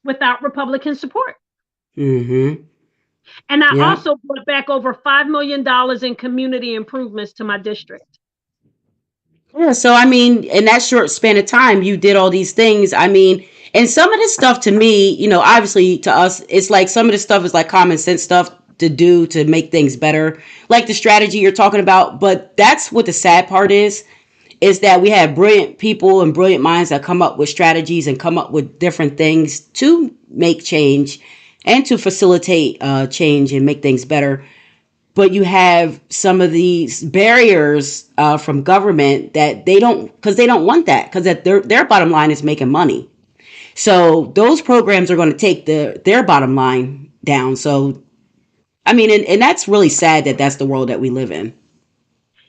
without Republican support. Mm-hmm. And I Yeah. also brought back over $5 million in community improvements to my district. Yeah. So, I mean, in that short span of time, you did all these things. I mean, and some of this stuff to me, obviously to us, it's like some of this stuff is like common sense stuff to do to make things better, like the strategy you're talking about. But that's what the sad part is that we have brilliant people and brilliant minds that come up with strategies and come up with different things to make change and to facilitate change and make things better. But you have some of these barriers from government that they don't want that, because their bottom line is making money. So those programs are going to take their bottom line down. So I mean, and that's really sad that that's the world that we live in.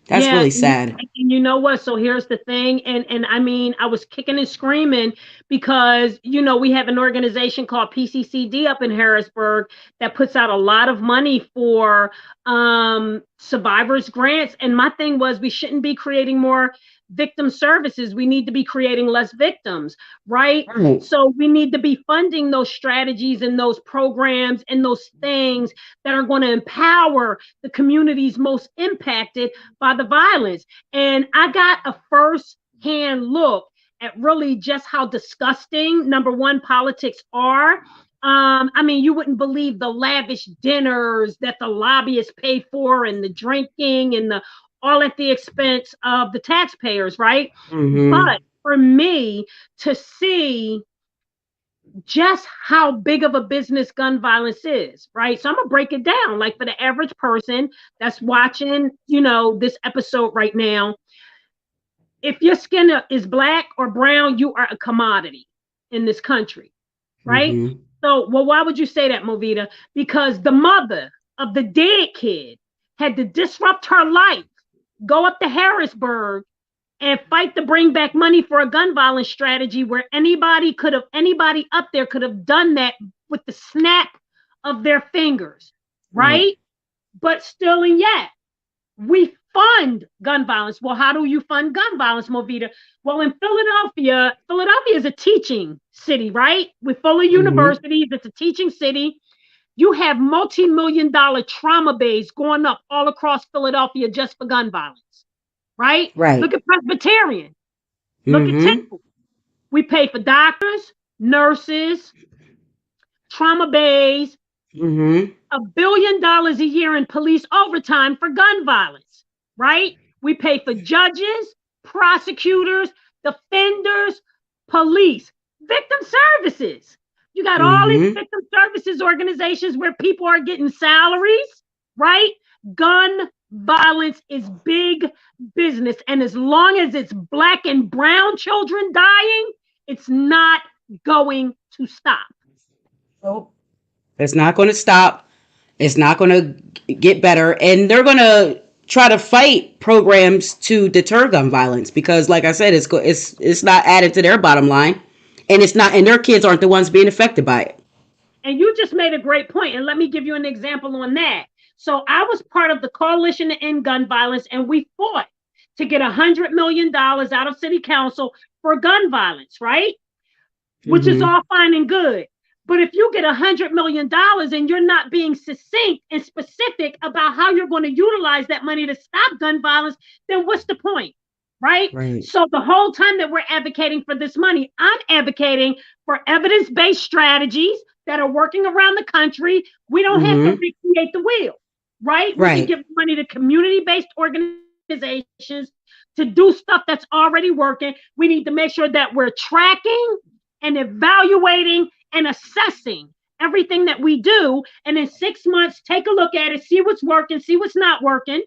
That's Yeah, really sad. and you know what? So here's the thing, and I mean, I was kicking and screaming because we have an organization called PCCD up in Harrisburg that puts out a lot of money for survivors grants. And my thing was, we shouldn't be creating more victim services. We need to be creating less victims, right? Right. So we need to be funding those strategies and those programs and those things that are going to empower the communities most impacted by the violence. And I got a first hand look at really just how disgusting, number one, politics are. I mean, you wouldn't believe the lavish dinners that the lobbyists pay for, and the drinking, and the all at the expense of the taxpayers, right? Mm-hmm. But for me to see just how big of a business gun violence is, right? So I'm gonna break it down. Like, for the average person that's watching, this episode right now, if your skin is black or brown, you are a commodity in this country, right? Mm-hmm. So, well, why would you say that, Movita? Because the mother of the dead kid had to disrupt her life, go up to Harrisburg, and fight to bring back money for a gun violence strategy where anybody up there could have done that with the snap of their fingers, Right. right? But still and yet, we fund gun violence. Well, how do you fund gun violence, Movita? Well, in Philadelphia is a teaching city, right? With full of Mm-hmm. universities, it's a teaching city. You have multi-million-dollar trauma bays going up all across Philadelphia just for gun violence, right? Right. Look at Presbyterian. Look at Mm-hmm. Temple. We pay for doctors, nurses, trauma bays, Mm-hmm. $1 billion a year in police overtime for gun violence, right? We pay for judges, prosecutors, defenders, police, victim services. You got all these Mm-hmm. victim services organizations where people are getting salaries, right? Gun violence is big business. And as long as it's black and brown children dying, it's not going to stop. Nope. It's not going to stop. It's not going to get better, and they're going to try to fight programs to deter gun violence because, like I said, it's not added to their bottom line, and it's not, and their kids aren't the ones being affected by it. And you just made a great point, and let me give you an example on that. So I was part of the Coalition to End Gun Violence, and we fought to get $100 million out of City Council for gun violence, right? Which is Mm-hmm. all fine and good. But if you get $100 million and you're not being succinct and specific about how you're going to utilize that money to stop gun violence, then what's the point? Right? Right. So the whole time that we're advocating for this money, I'm advocating for evidence-based strategies that are working around the country. We don't have to Mm-hmm. recreate the wheel, right? We can Right. give money to community-based organizations to do stuff that's already working. We need to make sure that we're tracking and evaluating and assessing everything that we do. And in 6 months, take a look at it, see what's working, see what's not working,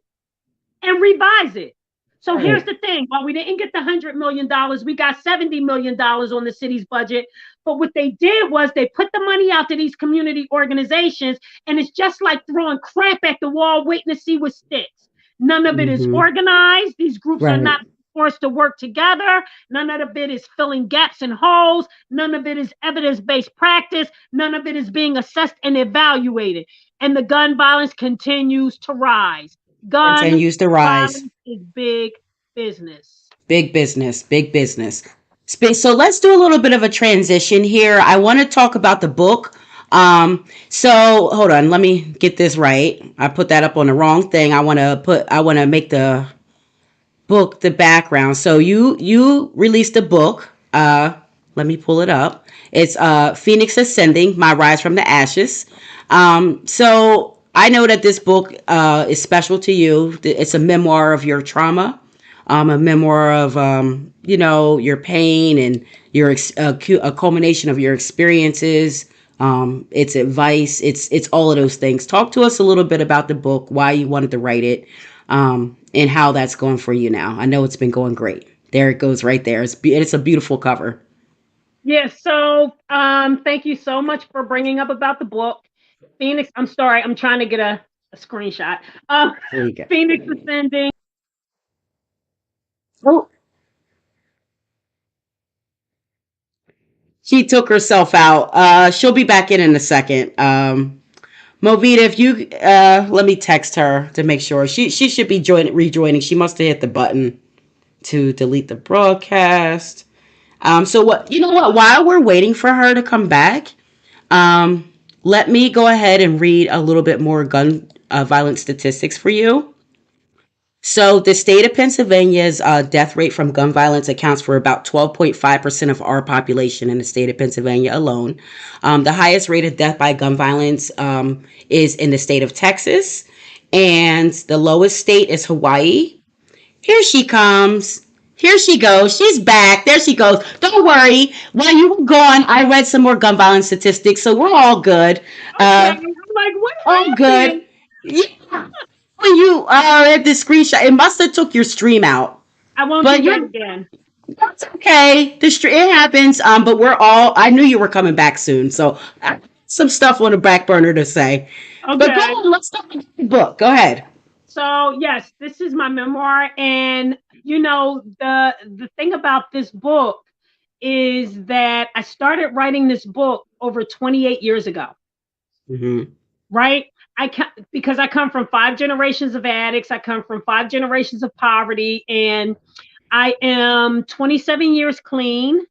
and revise it. So here's Right. the thing: while we didn't get the $100 million, we got $70 million on the city's budget. But what they did was they put the money out to these community organizations, and it's just like throwing crap at the wall, waiting to see what sticks. None of it is Mm-hmm. organized. These groups are Right. not forced to work together. None of it is filling gaps and holes. None of it is evidence based practice. None of it is being assessed and evaluated. And the gun violence continues to rise. Gun Continues to rise. violence is big business. Big business, big business. So let's do a little bit of a transition here. I want to talk about the book. So hold on, let me get this right. I put that up on the wrong thing. I want to make the book the background. So you released a book. Let me pull it up. It's Phoenix Ascending: My Rise from the Ashes. So I know that this book is special to you. It's a memoir of your trauma, a memoir of your pain and a culmination of your experiences. It's advice. It's all of those things. Talk to us a little bit about the book, why you wanted to write it, and how that's going for you now. I know it's been going great. There it goes right there. It's a beautiful cover. Yeah, so thank you so much for bringing up about the book. Phoenix, I'm sorry, I'm trying to get a screenshot. There you go. Phoenix Ascending. Oh, she took herself out. She'll be back in a second. Movita, if you let me text her to make sure she should be rejoining. She must have hit the button to delete the broadcast. So what? You know what? While we're waiting for her to come back, um, let me go ahead and read a little bit more gun violence statistics for you. So, the state of Pennsylvania's death rate from gun violence accounts for about 12.5% of our population in the state of Pennsylvania alone. The highest rate of death by gun violence is in the state of Texas, and the lowest state is Hawaii. Here she comes. Here she goes. She's back. There she goes. Don't worry. While you were gone, I read some more gun violence statistics, so we're all good. Okay, Uh, I'm like, what all happened? good. Yeah. When you at the screenshot, it must have took your stream out. I won't But do that you're again. that's okay. It happens. But we're all. I knew you were coming back soon, so I have some stuff on the back burner to say. But go Okay. ahead. Let's talk about the book. Go ahead. So yes, this is my memoir, and the thing about this book is that I started writing this book over 28 years ago, Mm-hmm. right? Because I come from 5 generations of addicts, I come from 5 generations of poverty, and I am 27 years clean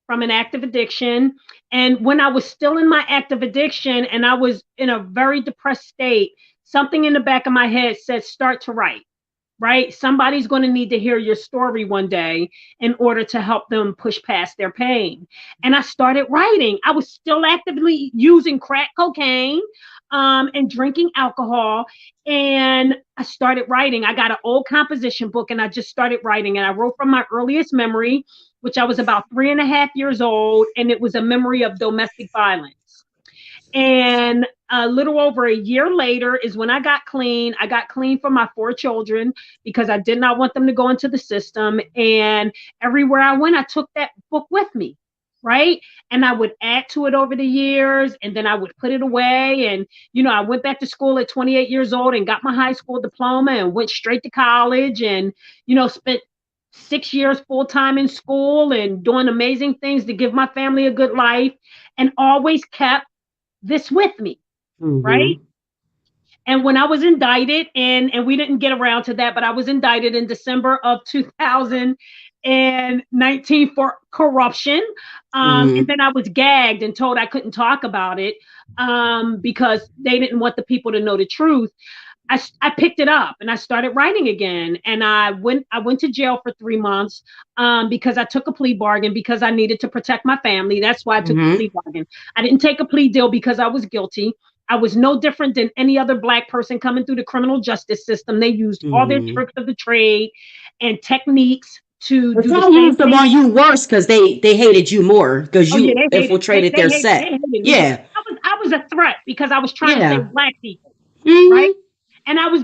from an active addiction. And when I was still in my active addiction and I was in a very depressed state, something in the back of my head said, start to write, right? Somebody's going to need to hear your story one day in order to help them push past their pain. And I started writing. I was still actively using crack cocaine and drinking alcohol. And I started writing. I got an old composition book and I just started writing. And I wrote from my earliest memory, which I was about 3.5 years old. And it was a memory of domestic violence. And a little over a year later is when I got clean. I got clean for my 4 children because I did not want them to go into the system. And everywhere I went, I took that book with me, right? And I would add to it over the years, and then I would put it away. And, I went back to school at 28 years old and got my high school diploma and went straight to college and, spent 6 years full time in school and doing amazing things to give my family a good life, and always kept this with me, right? Mm-hmm. And when I was indicted, and we didn't get around to that, but I was indicted in December of 2019 for corruption. And Mm-hmm. then I was gagged and told I couldn't talk about it because they didn't want the people to know the truth. I picked it up and I started writing again. And I went to jail for 3 months because I took a plea bargain because I needed to protect my family. That's why I took the Mm-hmm. plea bargain. I didn't take a plea deal because I was guilty. I was no different than any other Black person coming through the criminal justice system. They used all their Mm-hmm. tricks of the trade and techniques to But do the some same used them thing. on you worse because they hated you more because Oh yeah, you infiltrated they their hated they set. hated me. Yeah. I was a threat because I was trying to Yeah. save Black people, right? Mm-hmm. And I was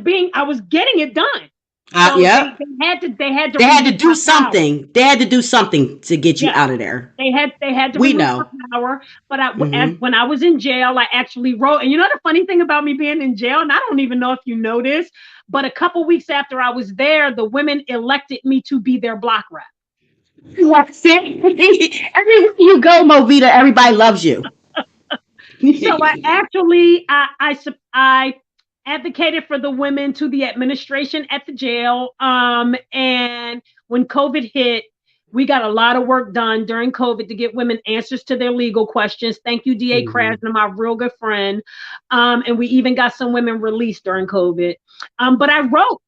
getting it done. So Yep. they had to They had to remove do my power. something. They had to do something to get you Yeah, out of there. they had to We remove know. my power. But Mm-hmm. when I was in jail, I actually wrote. And the funny thing about me being in jail, and I don't even know if you know this, but a couple weeks after I was there, the women elected me to be their block rep. That's it. Everywhere you go, Movita, everybody loves you. So I actually I advocated for the women to the administration at the jail. And when COVID hit, We got a lot of work done during COVID to get women answers to their legal questions. Thank you, DA Krasner, my real good friend. And we even got some women released during COVID. But I wrote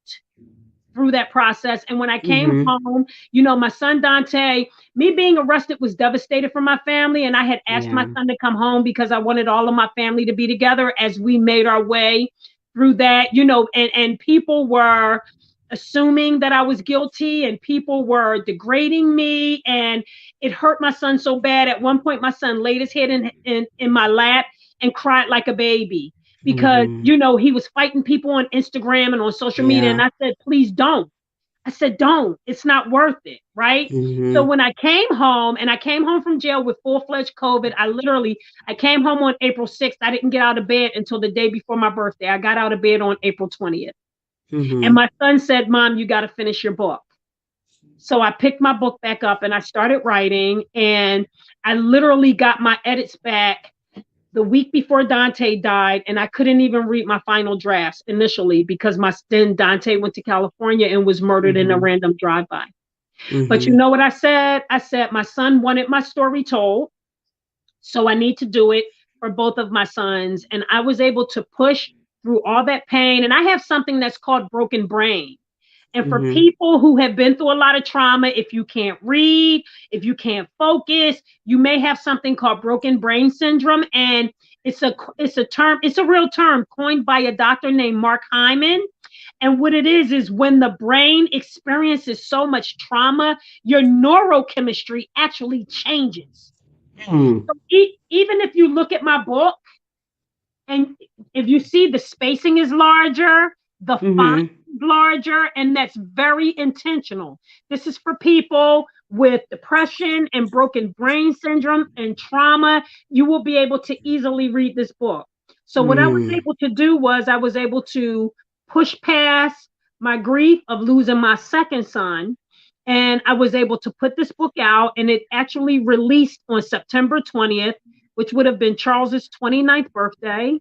through that process. And when I came home, my son Dante, me being arrested was devastated for my family. And I had asked my son to come home because I wanted all of my family to be together as we made our way through that, and people were assuming that I was guilty and people were degrading me. And it hurt my son so bad. At one point, my son laid his head in my lap and cried like a baby because, he was fighting people on Instagram and on social media. And I said, please don't. I said, don't. It's not worth it. Right. So when I came home and I came home from jail with full-fledged COVID, I came home on April 6th. I didn't get out of bed until the day before my birthday. I got out of bed on April 20th. And my son said, Mom, you got to finish your book. So I picked my book back up and I started writing, and I literally got my edits back the week before Dante died, and I couldn't even read my final drafts initially because then Dante went to California and was murdered in a random drive-by. But you know what I said? I said my son wanted my story told, so I need to do it for both of my sons. And I was able to push through all that pain. And I have something that's called broken brain. And for people who have been through a lot of trauma, if you can't read, if you can't focus, you may have something called broken brain syndrome. And it's a real term coined by a doctor named Mark Hyman. And what it is when the brain experiences so much trauma, your neurochemistry actually changes. So even if you look at my book, and if you see the spacing is larger, the font is larger, and that's very intentional. This is for people with depression and broken brain syndrome and trauma. You will be able to easily read this book. So what I was able to do was I was able to push past my grief of losing my second son. And I was able to put this book out, and it actually released on September 20th, which would have been Charles's 29th birthday.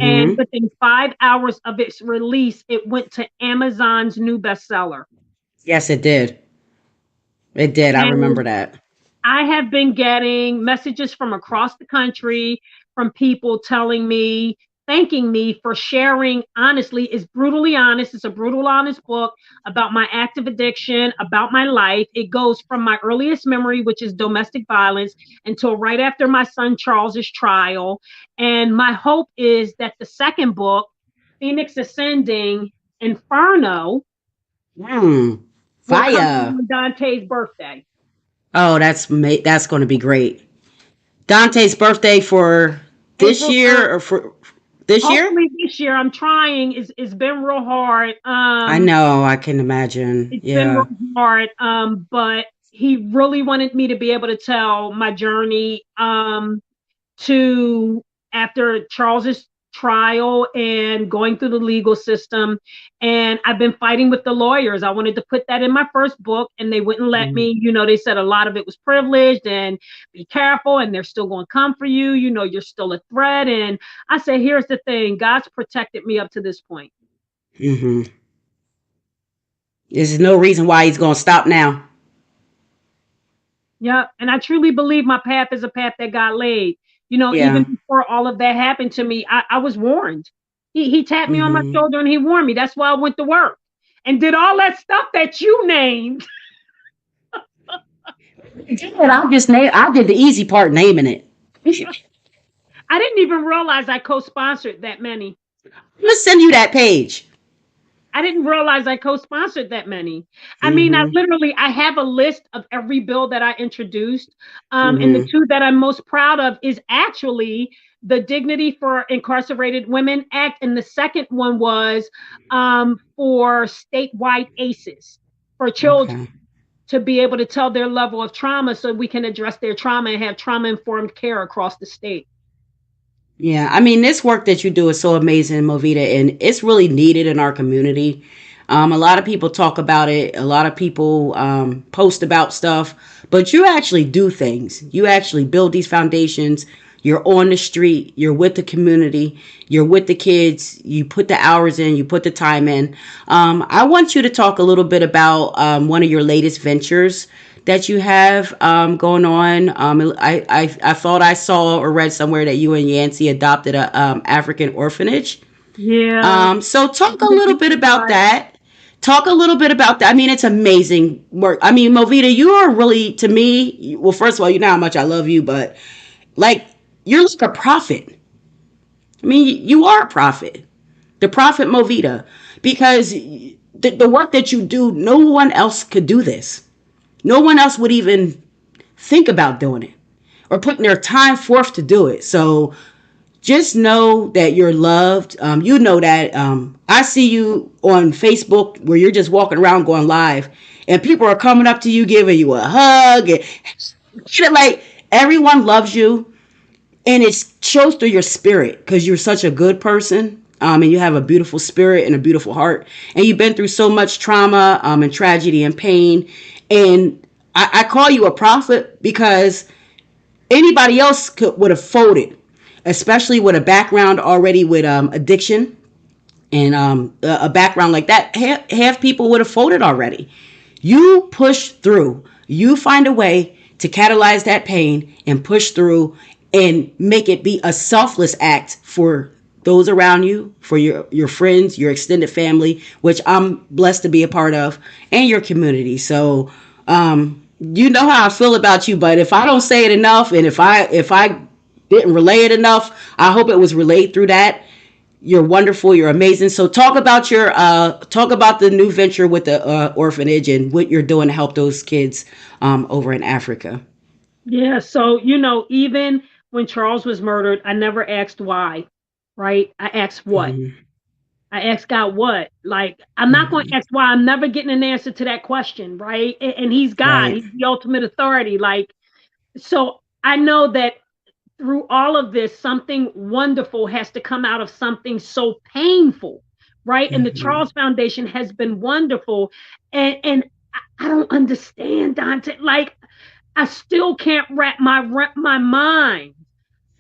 And within 5 hours of its release, it went to Amazon's new bestseller. Yes, it did. It did. I remember that. I have been getting messages from across the country from people telling me, thanking me for sharing honestly. It's brutally honest. It's a brutal, honest book about my active addiction, about my life. It goes from my earliest memory, which is domestic violence, until right after my son Charles's trial. And my hope is that the second book, Phoenix Ascending, Inferno, fire, on Dante's birthday. Oh, that's going to be great. Dante's birthday for this year or for this year? Hopefully this year. I'm trying. It's been real hard. I know. I can imagine. It's been real hard. But he really wanted me to be able to tell my journey to after Charles's trial and going through the legal system. And I've been fighting with the lawyers. I wanted to put that in my first book, and they wouldn't let me. They said a lot of it was privileged and be careful, and they're still going to come for you. You're still a threat. And I said, here's the thing. God's protected me up to this point. There's no reason why he's going to stop now. Yeah. And I truly believe my path is a path that God laid. Even before all of that happened to me, I was warned. He tapped me on my shoulder and he warned me. That's why I went to work and did all that stuff that you named. I did the easy part, naming it. I didn't even realize I co-sponsored that many. I'm going to send you that page. I didn't realize I co-sponsored that many. I mean, I have a list of every bill that I introduced. And the two that I'm most proud of is actually the Dignity for Incarcerated Women Act. And the second one was for statewide ACEs for children to be able to tell their level of trauma so we can address their trauma and have trauma-informed care across the state. Yeah, I mean, this work that you do is so amazing, Movita, and it's really needed in our community. A lot of people talk about it. A lot of people post about stuff, but you actually do things. You actually build these foundations. You're on the street. You're with the community. You're with the kids. You put the hours in. You put the time in. I want you to talk a little bit about one of your latest ventures that you have going on. I thought I saw or read somewhere that you and Yancy adopted a African orphanage. Yeah. So talk a little bit about that. Talk a little bit about that. I mean, it's amazing work. I mean, Movita, you are really, to me, well, first of all, you know how much I love you, but like, you're like a prophet. I mean, you are a prophet, the prophet Movita, because the work that you do, no one else could do this. No one else would even think about doing it or putting their time forth to do it. So just know that you're loved. You know that I see you on Facebook where you're just walking around going live, and people are coming up to you, giving you a hug, and like everyone loves you, and it shows through your spirit because you're such a good person. And you have a beautiful spirit and a beautiful heart, and you've been through so much trauma and tragedy and pain. And I call you a prophet because anybody else would have folded, especially with a background already with addiction and a background like that. Half people would have folded already. You push through. You find a way to catalyze that pain and push through and make it be a selfless act for those around you, for your friends, your extended family, which I'm blessed to be a part of, and your community. So you know how I feel about you, but if I don't say it enough, and if I didn't relay it enough, I hope it was relayed through that. You're wonderful. You're amazing. So talk about the new venture with the orphanage and what you're doing to help those kids over in Africa. Yeah. So, even when Charles was murdered, I never asked why, right? I asked what. Hmm. I asked God what. Like, I'm not going to Hmm. ask why. I'm never getting an answer to that question, right? And He's God, Right. He's the ultimate authority. Like, so I know that through all of this, something wonderful has to come out of something so painful, right? And the Hmm. Charles Foundation has been wonderful. And I don't understand, Dante. Like, I still can't wrap my mind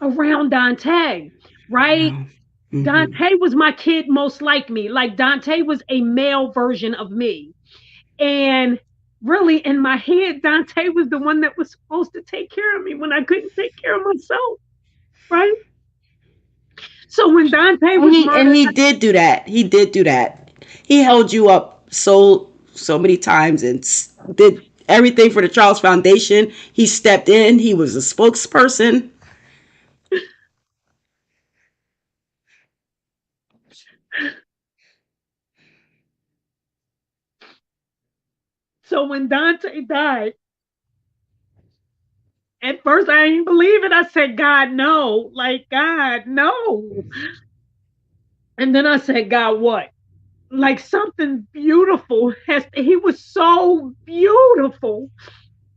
around Dante, right? No. Hmm. Dante was my kid most like me. Like, Dante was a male version of me. And really, in my head, Dante was the one that was supposed to take care of me when I couldn't take care of myself, right? So when Dante And was he murdered, he did do that. He did do that. He held you up so many times and did everything for the Charles Foundation. He stepped in. He was a spokesperson. so when Dante died, at first I didn't believe it. I said, God, no. Like, God, no. And then I said, God, what? Like, something beautiful he was so beautiful.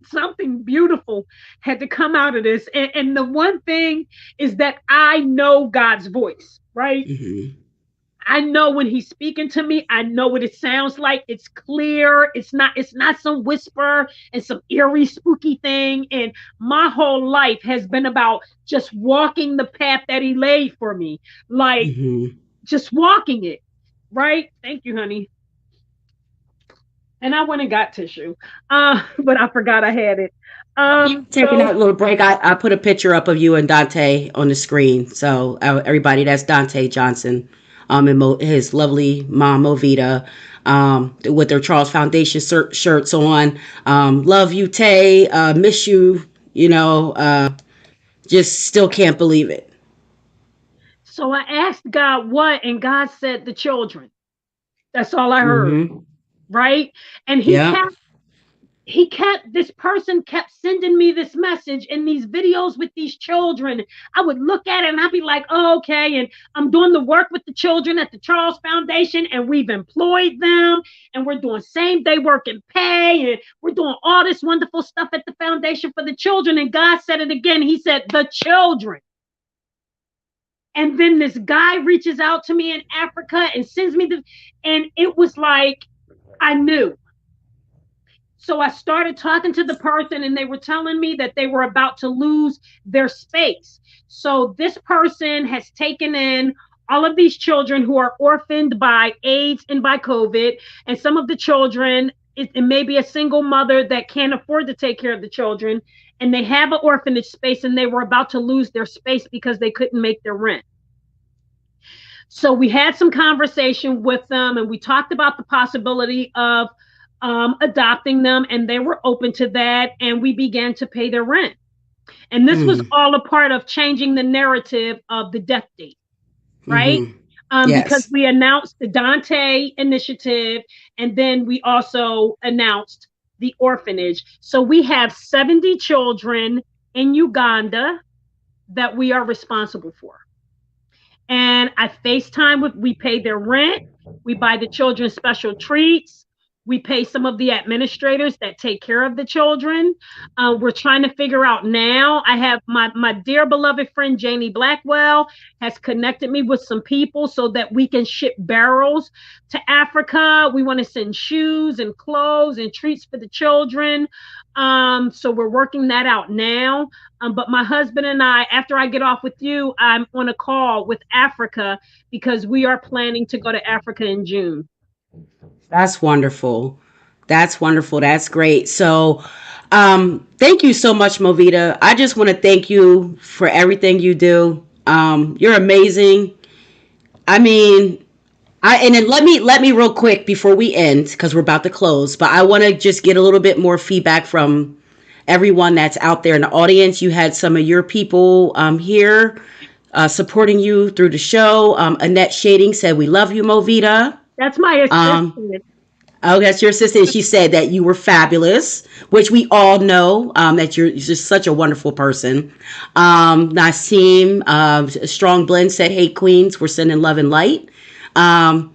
Something beautiful had to come out of this. And the one thing is that I know God's voice, right? Hmm. I know when he's speaking to me, I know what it sounds like. It's clear. It's not some whisper and some eerie spooky thing. And my whole life has been about just walking the path that he laid for me. Like, Hmm. just walking it. Right? Thank you, honey. And I went and got tissue. But I forgot I had it. You taking So that little break. I put a picture up of you and Dante on the screen. So everybody, that's Dante Johnson, and his lovely mom Movita, with their Charles Foundation shirts on. Love you, Tay. Miss you. You know, just still can't believe it. so I asked God what, and God said the children. That's all I heard. Hmm. Right? And Yep. this person kept sending me this message and these videos with these children. I would look at it and I'd be like, oh, okay. And I'm doing the work with the children at the Charles Foundation, and we've employed them, and we're doing same day work and pay, and we're doing all this wonderful stuff at the foundation for the children. And God said it again. He said, the children. And then this guy reaches out to me in Africa and sends me and it was like, I knew. So I started talking to the person, and they were telling me that they were about to lose their space. So this person has taken in all of these children who are orphaned by AIDS and by COVID. And some of the children it may be a single mother that can't afford to take care of the children, and they have an orphanage space, and they were about to lose their space because they couldn't make their rent. So we had some conversation with them, and we talked about the possibility of adopting them, and they were open to that, and we began to pay their rent. And this was all a part of changing the narrative of the death date, right? Because Yes. we announced the Dante Initiative, and then we also announced the orphanage. So we have 70 children in Uganda that we are responsible for. And I FaceTime with, we pay their rent, we buy the children special treats, we pay some of the administrators that take care of the children. We're trying to figure out now. I have my dear beloved friend Janie Blackwell has connected me with some people so that we can ship barrels to Africa. We want to send shoes and clothes and treats for the children. So we're working that out now. But my husband and I, after I get off with you, I'm on a call with Africa because we are planning to go to Africa in June. That's wonderful. That's wonderful. That's great. So, thank you so much, Movita. I just want to thank you for everything you do. You're amazing. I mean, and then let me real quick before we end, because we're about to close, but I want to just get a little bit more feedback from everyone that's out there in the audience. You had some of your people here supporting you through the show. Annette Shading said, "We love you, Movita." That's my assistant. Oh, that's your assistant. She said that you were fabulous, which we all know that you're just such a wonderful person. Nasim, Strong Blend said, "Hey, Queens, we're sending love and light." And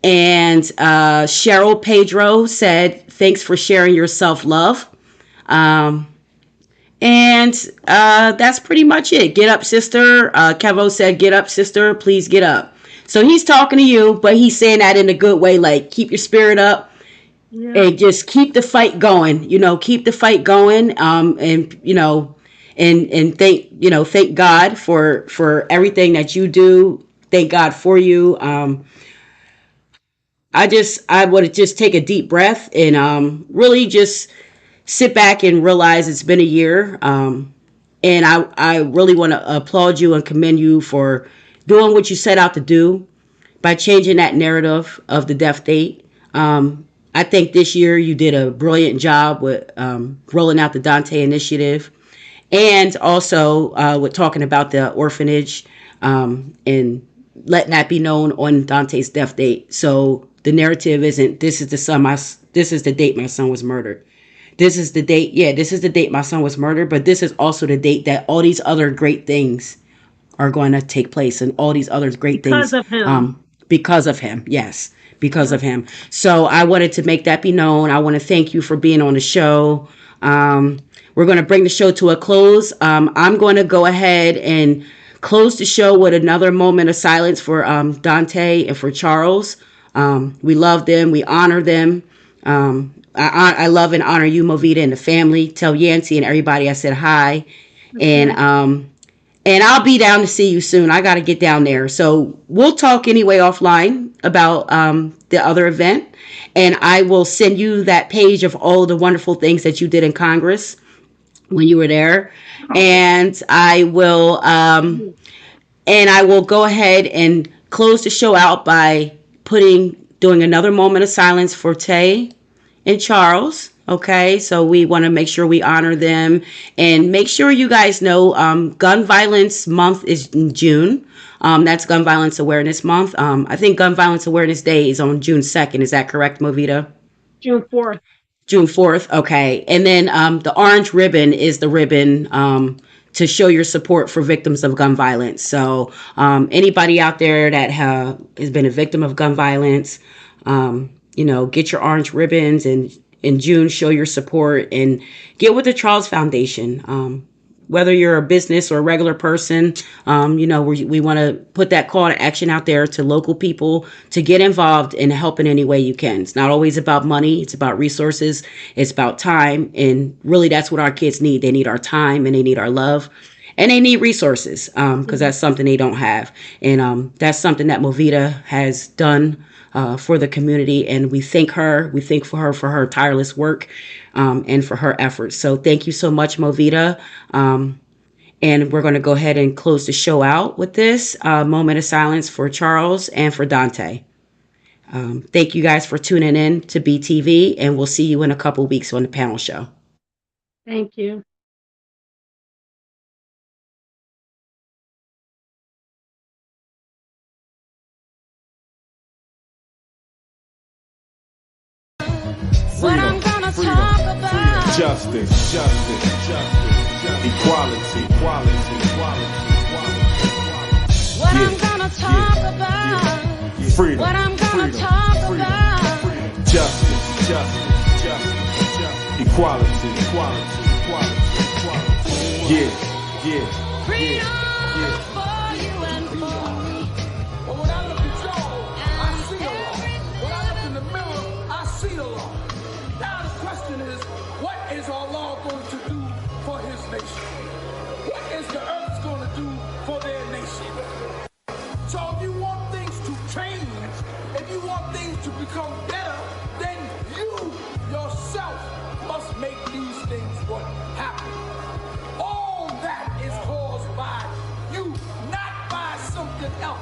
Cheryl Pedro said, "Thanks for sharing your self-love." And that's pretty much it. Get up, sister. Kevo said, "Get up, sister. Please get up." So he's talking to you, but he's saying that in a good way, like keep your spirit up. Yeah. And just keep the fight going, keep the fight going. And thank God for everything that you do. Thank God for you. I would just take a deep breath and really just sit back and realize it's been a year. And I really want to applaud you and commend you for doing what you set out to do by changing that narrative of the death date. I think this year you did a brilliant job with rolling out the Dante Initiative and also with talking about the orphanage and letting that be known on Dante's death date. So the narrative isn't this is the date my son was murdered. This is the date my son was murdered, but this is also the date that all these other great things are going to take place and all these other great things. Because of him. Because of him, yes. Because of him. So I wanted to make that be known. I want to thank you for being on the show. We're going to bring the show to a close. I'm going to go ahead and close the show with another moment of silence for Dante and for Charles. We love them. We honor them. I love and honor you, Movita, and the family. Tell Yancy and everybody I said hi. Okay. And I'll be down to see you soon. I got to get down there. So we'll talk anyway offline about the other event. And I will send you that page of all the wonderful things that you did in Congress when you were there. And I will go ahead and close the show out by doing another moment of silence for Tay and Charles. Okay, so we want to make sure we honor them and make sure you guys know Gun Violence Month is in June. That's Gun Violence Awareness Month. I think Gun Violence Awareness Day is on June 2nd. Is that correct, Movita? June 4th. June 4th, okay. And then the orange ribbon is the ribbon to show your support for victims of gun violence. So anybody out there that has been a victim of gun violence, get your orange ribbons and in June, show your support and get with the Charles Foundation. Whether you're a business or a regular person, we want to put that call to action out there to local people to get involved and help in any way you can. It's not always about money. It's about resources. It's about time. And really, that's what our kids need. They need our time and they need our love. And they need resources because that's something they don't have. And that's something that Movita has done for the community. And we thank her. We thank for her tireless work and for her efforts. So thank you so much, Movita. And we're going to go ahead and close the show out with this moment of silence for Charles and for Dante. Thank you guys for tuning in to BEETV, and we'll see you in a couple weeks on the panel show. Thank you. What I'm gonna talk about. Justice, equality. What I'm gonna talk about. Freedom. What I'm gonna talk about. Justice, equality. Yeah. Freedom for you and for me. But when I look at y'all, I see the law. When I look in the mirror, I see the law. Now the question is, what is our law going to do for his nation? What is the earth going to do for their nation? So if you want things to change, if you want things to become better, then you yourself must make these things what happen. All that is caused by you, not by something else.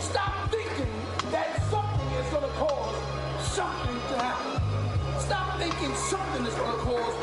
Stop thinking that something is going to cause something to happen. Stop thinking something is going to cause